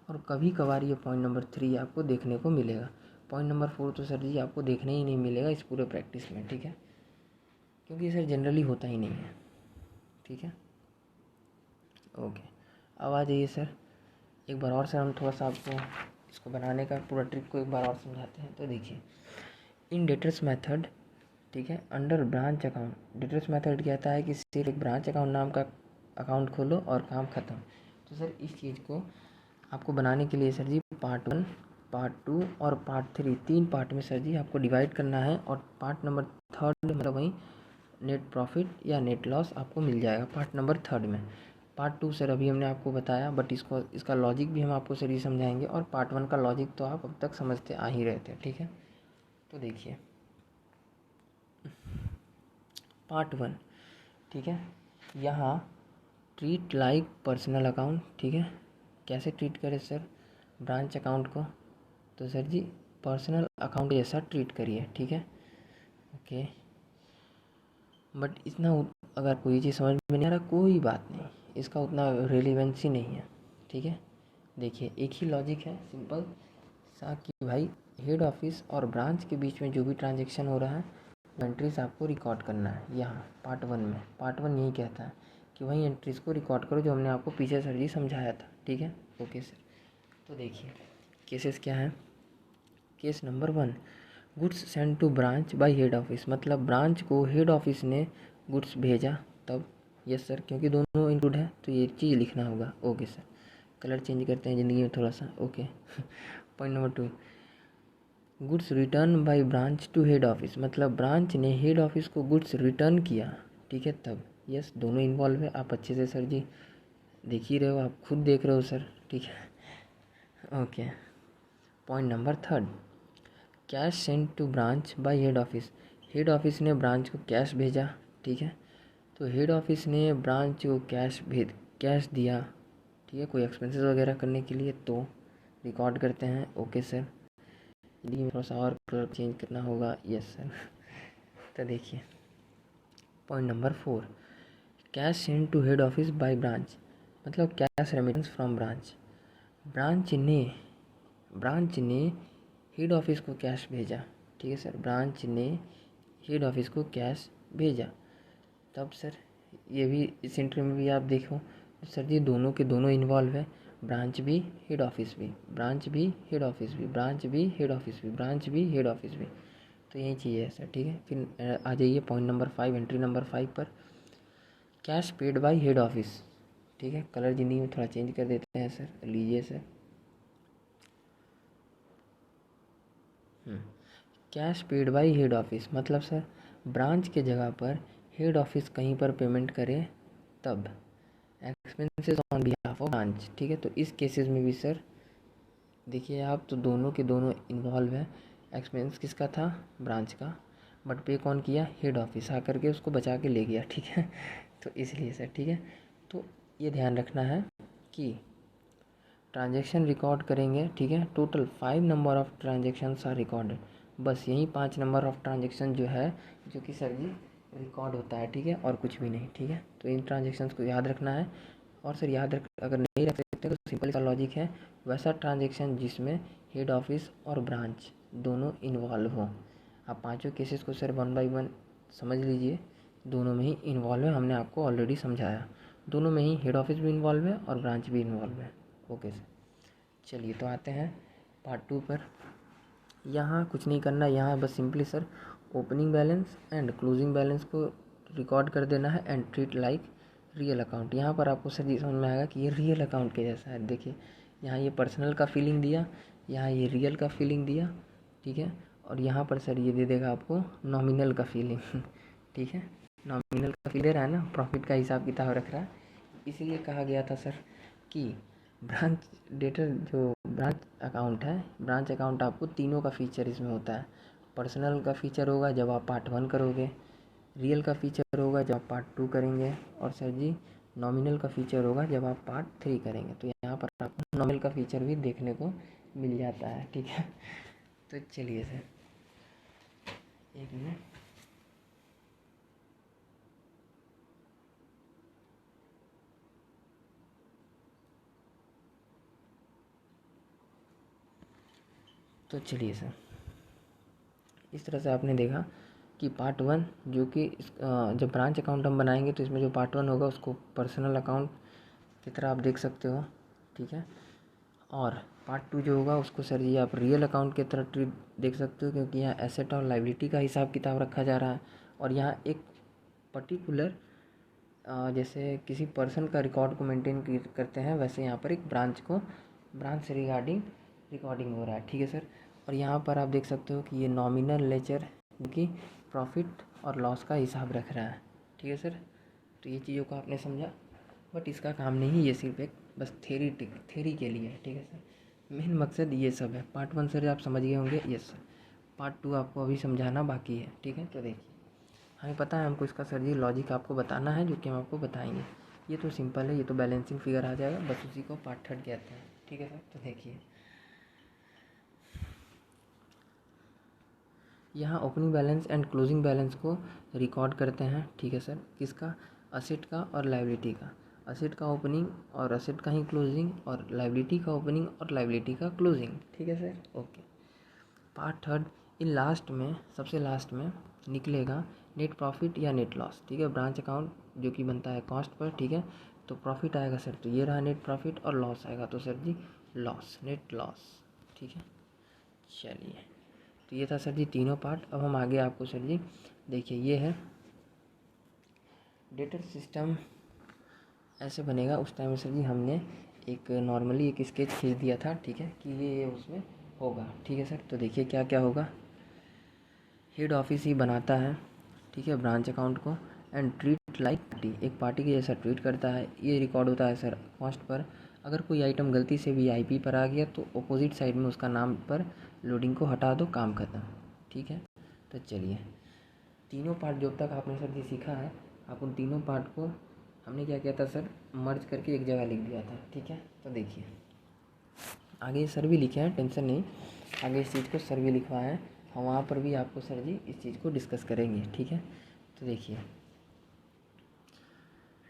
और कभी कभार ये पॉइंट नंबर 3 आपको देखने को मिलेगा। पॉइंट नंबर 4 तो सर जी आपको देखने ही नहीं मिलेगा इस पूरे प्रैक्टिस में। ठीक है, क्योंकि ये सर जनरली होता ही नहीं है। ठीक है, ओके, अब आ जाइए सर, एक बार और सर हम थोड़ा सा आपको इसको बनाने का पूरा ट्रिक को एक बार और समझाते हैं। तो देखिए, इन डेटर्स मेथड, ठीक है, under branch account, debtors method कहता है कि सिर्फ एक ब्रांच अकाउंट नाम का अकाउंट खोलो और काम ख़त्म। तो सर इस चीज़ को आपको बनाने के लिए सर जी पार्ट 1, पार्ट 2 और पार्ट 3, 3 पार्ट में सर जी आपको डिवाइड करना है, और पार्ट नंबर 3 मतलब वहीं नेट प्रॉफिट या नेट लॉस आपको मिल जाएगा पार्ट नंबर 3 में। पार्ट 2 सर अभी हमने आपको बताया, बट इसका लॉजिक भी हम आपको सर ये समझाएंगे, और पार्ट 1 का लॉजिक तो आप अब तक समझते आ ही रहे थे। ठीक है, तो देखिए पार्ट 1, ठीक है, यहाँ ट्रीट लाइक पर्सनल अकाउंट। ठीक है, कैसे ट्रीट करें सर ब्रांच अकाउंट को? तो सर जी पर्सनल अकाउंट जैसा ट्रीट करिए। ठीक है, ओके, बट इतना अगर कोई चीज़ समझ में नहीं आ रहा कोई बात नहीं, इसका उतना रेलिवेंसी नहीं है। ठीक है, देखिए एक ही लॉजिक है सिंपल सा कि भाई हेड ऑफिस और ब्रांच के बीच में जो भी ट्रांजेक्शन हो रहा है एंट्रीज आपको रिकॉर्ड करना है। यहाँ पार्ट 1 में, पार्ट 1 यही कहता है कि वही एंट्रीज़ को रिकॉर्ड करो जो हमने आपको पीछे सर जी समझाया था। ठीक है, ओके सर, तो देखिए केसेस क्या है। Case number 1, goods send to branch by head office, मतलब ब्रांच को हेड ऑफिस ने गुड्स भेजा तब। यस सर, क्योंकि दोनों इंक्लूड है तो ये चीज़ लिखना होगा। ओके सर, कलर चेंज करते हैं ज़िंदगी में थोड़ा सा। Okay point number 2, goods return by branch to head office, मतलब ब्रांच ने हेड ऑफिस को गुड्स रिटर्न किया। ठीक है, तब। यस, दोनों इन्वॉल्व है, आप अच्छे से सर जी देख ही रहे हो, आप खुद देख रहे हो सर। ठीक है, okay, point number 3, cash send to branch by head office, head office ने ब्रांच को कैश भेजा। ठीक है, तो हेड ऑफिस ने ब्रांच को कैश दिया। ठीक है, कोई एक्सपेंसेस वगैरह करने के लिए, तो रिकॉर्ड करते हैं। ओके सर, में थोड़ा सा और कलर चेंज करना होगा। यस सर तो देखिए point number 4, cash send to head office by branch, मतलब cash remittance from branch, branch ने हेड ऑफिस को कैश भेजा। ठीक है सर, ब्रांच ने हेड ऑफिस को कैश भेजा, तब सर ये भी इस एंट्री में भी आप देखो सर जी दोनों के दोनों इन्वॉल्व है, ब्रांच भी हेड ऑफिस भी, ब्रांच भी हेड ऑफिस भी, ब्रांच भी हेड ऑफिस भी, ब्रांच भी हेड ऑफिस भी, तो यही चीज़ है सर। ठीक है, फिर आ जाइए पॉइंट नंबर 5, एंट्री नंबर 5 पर, cash paid by head office. ठीक है, कलर जिंदगी में थोड़ा चेंज कर देते हैं सर, लीजिए sir. Cash paid by head office, मतलब सर ब्रांच के जगह पर हेड ऑफिस कहीं पर पेमेंट करे तब, expenses on behalf of branch. ठीक है, तो इस केसेस में भी सर देखिए आप, तो दोनों के दोनों इन्वॉल्व है। एक्सपेंस किसका था? ब्रांच का, बट पे कौन किया? हेड ऑफिस आकर के उसको बचा के ले गया। ठीक है, तो इसलिए सर, ठीक है, तो ये ध्यान रखना है कि ट्रांजेक्शन रिकॉर्ड करेंगे। ठीक है, total 5 number of transactions are recorded, बस यही 5 नंबर ऑफ ट्रांजेक्शन जो है जो कि सर जी रिकॉर्ड होता है। ठीक है, और कुछ भी नहीं। ठीक है, तो इन ट्रांजेक्शन्स को याद रखना है। और सर याद रख, अगर नहीं रख सकते तो सिंपल सा लॉजिक है, वैसा ट्रांजेक्शन जिसमें हेड ऑफिस और ब्रांच दोनों इन्वॉल्व हों। आप पांचों केसेस को सर 1 बाय 1 समझ लीजिए, दोनों में ही इन्वॉल्व है, हमने आपको ऑलरेडी समझाया, दोनों में ही हेड ऑफिस भी इन्वॉल्व है और ब्रांच भी इन्वॉल्व है। ओके सर, चलिए तो आते हैं पार्ट 2 पर। यहाँ कुछ नहीं करना, यहाँ बस simply sir opening balance and closing balance को रिकॉर्ड कर देना है and treat like real account. यहाँ पर आपको सर जी समझ में आएगा कि ये रियल अकाउंट के जैसा है। देखिए यहाँ ये पर्सनल का फीलिंग दिया, यहाँ ये रियल का फीलिंग दिया, ठीक है। और यहाँ पर सर ये दे देगा आपको नॉमिनल का फीलिंग ठीक है, नॉमिनल का फील दे रहा है ना, प्रॉफिट का हिसाब किताब रख रहा है। इसीलिए कहा गया था सर कि ब्रांच डेटर जो ब्रांच अकाउंट है, ब्रांच अकाउंट आपको तीनों का फीचर इसमें होता है। पर्सनल का फीचर होगा जब आप पार्ट 1 करोगे, रियल का फीचर होगा जब आप पार्ट 2 करेंगे, और सर जी नॉमिनल का फीचर होगा जब आप पार्ट 3 करेंगे। तो यहाँ पर आपको नॉमिनल का फीचर भी देखने को मिल जाता है, ठीक है। तो चलिए सर एक मिनट, तो चलिए सर इस तरह से आपने देखा कि पार्ट 1 जो कि जब ब्रांच अकाउंट हम बनाएंगे तो इसमें जो पार्ट 1 होगा उसको पर्सनल अकाउंट की तरह आप देख सकते हो, ठीक है। और पार्ट 2 जो होगा उसको सर जी आप रियल अकाउंट की तरह ट्रीट देख सकते हो, क्योंकि यहाँ एसेट और लाइबिलिटी का हिसाब किताब रखा जा रहा है। और यहाँ एक पर्टिकुलर जैसे किसी पर्सन का रिकॉर्ड को मेंटेन करते हैं, वैसे यहाँ पर एक ब्रांच से रिकॉर्डिंग हो रहा है, ठीक है सर। और यहाँ पर आप देख सकते हो कि ये नॉमिनल लेजर कि प्रॉफिट और लॉस का हिसाब रख रहा है, ठीक है सर। तो ये चीज़ों को आपने समझा, बट इसका काम नहीं, ये सिर्फ एक बस थेरी के लिए है, ठीक है सर। मेन मकसद ये सब है। पार्ट 1 सर आप समझ गए होंगे, यस सर। पार्ट 2 आपको अभी समझाना बाकी है, ठीक है। तो देखिए हमें पता है हमको इसका सर जी लॉजिक आपको बताना है, जो कि हम आपको बताएंगे। ये तो सिंपल है, ये तो बैलेंसिंग फिगर आ जाएगा, बस उसी को पार्ट 3 कहते हैं, ठीक है सर। तो देखिए यहाँ opening balance and closing balance को रिकॉर्ड करते हैं, ठीक है सर। किसका? असेट का और लायबिलिटी का। असेट का ओपनिंग और असेट का ही क्लोजिंग, और लायबिलिटी का ओपनिंग और लायबिलिटी का क्लोजिंग, ठीक है sir. Okay. Part 3 in last में, सबसे लास्ट में निकलेगा नेट प्रॉफिट या नेट लॉस, ठीक है। ब्रांच अकाउंट जो कि बनता है कॉस्ट पर, ठीक है। तो प्रॉफिट आएगा सर, तो ये रहा नेट प्रॉफिट, और लॉस आएगा तो सर जी लॉस, नेट लॉस, ठीक है। चलिए तो ये था सर जी तीनों पार्ट। अब हम आगे आपको सर जी देखिए, ये है डेटर सिस्टम ऐसे बनेगा। उस टाइम में सर जी हमने एक नॉर्मली एक स्केच खींच दिया था, ठीक है, कि ये उसमें होगा, ठीक है सर। तो देखिए क्या क्या होगा। हेड ऑफिस ही बनाता है, ठीक है, ब्रांच अकाउंट को, एंड ट्रीट लाइक पार्टी, एक पार्टी के जैसा ट्रीट करता है। ये रिकॉर्ड होता है सर कॉस्ट पर। अगर कोई आइटम गलती से भी आईपी पर आ गया तो अपोजिट साइड में उसका नाम पर लोडिंग को हटा दो, काम खत्म, ठीक है। तो चलिए तीनों पार्ट जो अब तक आपने सर जी सीखा है, आप उन तीनों पार्ट को हमने क्या किया था सर, मर्ज करके एक जगह लिख दिया था, ठीक है। तो देखिए आगे सर भी लिखे हैं, टेंशन नहीं, आगे इस चीज़ को सर भी लिखवाए हैं, हम वहाँ पर भी आपको सर जी इस चीज़ को डिस्कस करेंगे, ठीक है। तो देखिए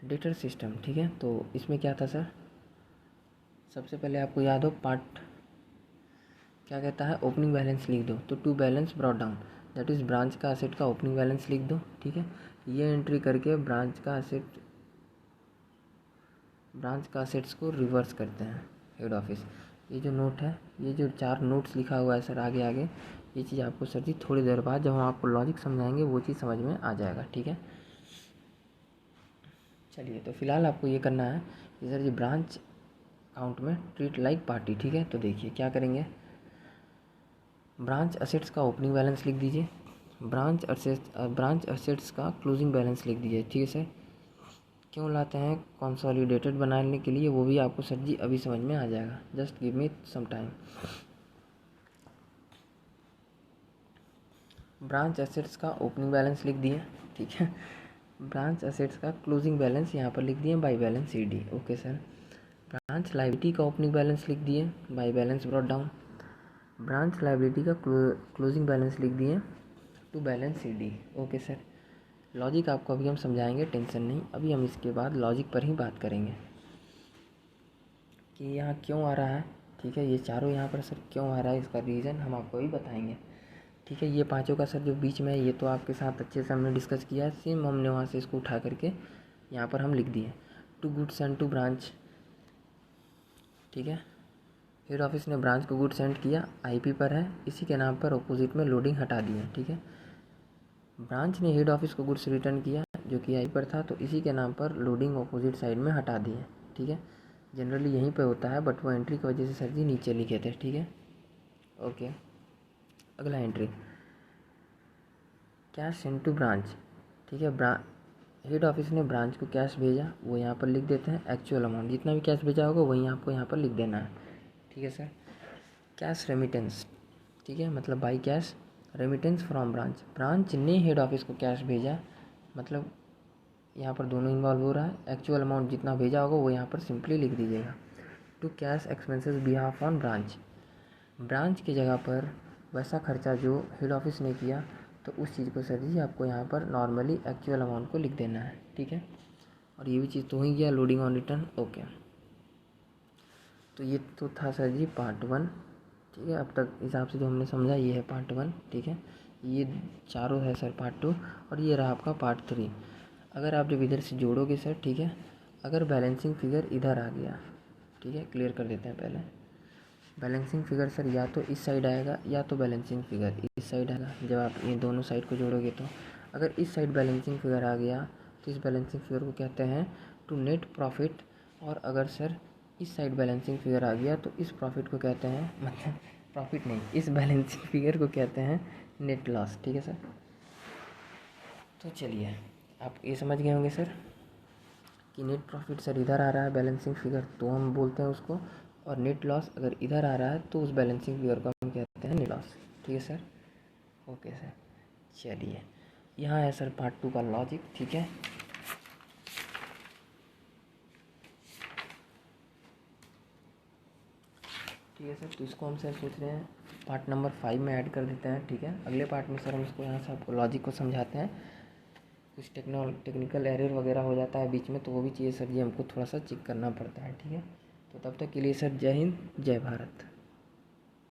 डेटर सिस्टम, ठीक है। तो इसमें क्या था सर, सबसे पहले आपको याद हो पार्ट क्या कहता है, ओपनिंग बैलेंस लिख दो। तो to balance brought down, that is branch का असेट का ओपनिंग बैलेंस लिख दो, ठीक है। ये एंट्री करके ब्रांच का असेट्स को रिवर्स करते हैं हेड ऑफिस। ये जो नोट है, ये जो 4 नोट्स लिखा हुआ है सर आगे आगे, ये चीज़ आपको सर जी थोड़ी देर बाद जब हम आपको लॉजिक समझाएंगे वो चीज़ समझ में आ जाएगा, ठीक है। चलिए तो फिलहाल आपको ये करना है कि सर जी ब्रांच अकाउंट में ट्रीट लाइक पार्टी, ठीक है। तो देखिए क्या करेंगे, ब्रांच असेट्स का ओपनिंग बैलेंस लिख दीजिए, ब्रांच असेट्स का क्लोजिंग बैलेंस लिख दीजिए, ठीक है सर। क्यों लाते हैं कंसोलिडेटेड बनाने के लिए, वो भी आपको सर जी अभी समझ में आ जाएगा, just give me some time. Branch assets का ओपनिंग बैलेंस लिख दिए, ठीक है। ब्रांच असेट्स का क्लोजिंग बैलेंस यहाँ पर लिख दिए by balance CD, okay sir. Branch liability का ओपनिंग बैलेंस लिख दिए by balance brought down. Branch liability का क्लोजिंग बैलेंस लिख दिए to balance CD, okay sir. Logic आपको अभी हम समझाएंगे, टेंशन नहीं, अभी हम इसके बाद लॉजिक पर ही बात करेंगे कि यहाँ क्यों आ रहा है, ठीक है। ये चारों यहाँ पर सर क्यों आ रहा है, इसका रीज़न हम आपको ही बताएंगे, ठीक है। ये पांचों का सर जो बीच में है, ये तो आपके साथ अच्छे से हमने डिस्कस किया है, सेम हमने वहाँ से इसको उठा करके यहाँ पर हम लिख दिए to goods and to branch, ठीक है। हेड ऑफिस ने ब्रांच को गुड सेंड किया, IP पर है, इसी के नाम पर अपोजिट में लोडिंग हटा दी है, ठीक है। ब्रांच ने हेड ऑफिस को गुड्स रिटर्न किया, जो कि आई पर था, तो इसी के नाम पर लोडिंग ऑपोजिट साइड में हटा दिए। ठीक है, जनरली यहीं पे होता है, बट वो एंट्री की वजह से सर जी नीचे लिखे थे। ठीक है, ओके। अगला entry, cash send to branch. ठीक है, हेड ऑफिस ने ब्रांच को कैश भेजा, वो यहाँ पर लिख देते हैं। एक्चुअल अमाउंट जितना भी कैश भेजा होगा वही आपको यहाँ पर लिख देना है। ठीक है सर। कैश रेमिटेंस, ठीक है, मतलब by cash remittance from branch, branch ने हेड ऑफिस को कैश भेजा, मतलब यहाँ पर दोनों इन्वॉल्व हो रहा है। एक्चुअल अमाउंट जितना भेजा होगा वो यहाँ पर सिंपली लिख दीजिएगा। To cash expenses behalf on branch, branch की जगह पर वैसा खर्चा जो हेड ऑफिस ने किया, तो उस चीज़ को सर जी आपको यहाँ पर नॉर्मली एक्चुअल अमाउंट को लिख देना है। ठीक है, और ये भी चीज़ तो ही गया लोडिंग ऑन रिटर्न। ओके, तो ये तो था सर जी पार्ट 1। ठीक है, अब तक हिसाब से जो हमने समझा ये है पार्ट 1। ठीक है, ये चारों है सर पार्ट 2, और ये रहा आपका पार्ट 3। अगर आप जब इधर से जोड़ोगे सर, ठीक है, अगर बैलेंसिंग फिगर इधर आ गया, ठीक है, क्लियर कर देते हैं पहले। बैलेंसिंग फिगर सर या तो इस साइड आएगा या तो बैलेंसिंग फिगर इस साइड आएगा। जब आप ये दोनों साइड को जोड़ोगे तो अगर इस साइड बैलेंसिंग फिगर आ गया तो इस बैलेंसिंग फिगर को कहते हैं टू नेट प्रॉफिट, और अगर सर इस साइड बैलेंसिंग फिगर आ गया तो इस प्रॉफिट को कहते हैं, मतलब प्रॉफिट नहीं, इस बैलेंसिंग फिगर को कहते हैं नेट लॉस। ठीक है सर, तो चलिए आप ये समझ गए होंगे सर कि नेट प्रॉफिट सर इधर आ रहा है बैलेंसिंग फिगर तो हम बोलते हैं उसको, और नेट लॉस अगर इधर आ रहा है तो उस बैलेंसिंग फिगर को हम कहते हैं नेट लॉस। ठीक है सर, ओके सर। चलिए, यहाँ है सर पार्ट 2 का लॉजिक। ठीक है, ठीक है सर, तो इसको हम सर सोच रहे हैं पार्ट नंबर 5 में ऐड कर देते हैं। ठीक है, अगले पार्ट में सर हम इसको यहाँ से आपको लॉजिक को समझाते हैं। कुछ टेक्निकल एरर वगैरह हो जाता है बीच में, तो वो भी चीज़ें सर जी हमको थोड़ा सा चेक करना पड़ता है। ठीक है, तो तब तक के लिए सर जय हिंद, जय भारत।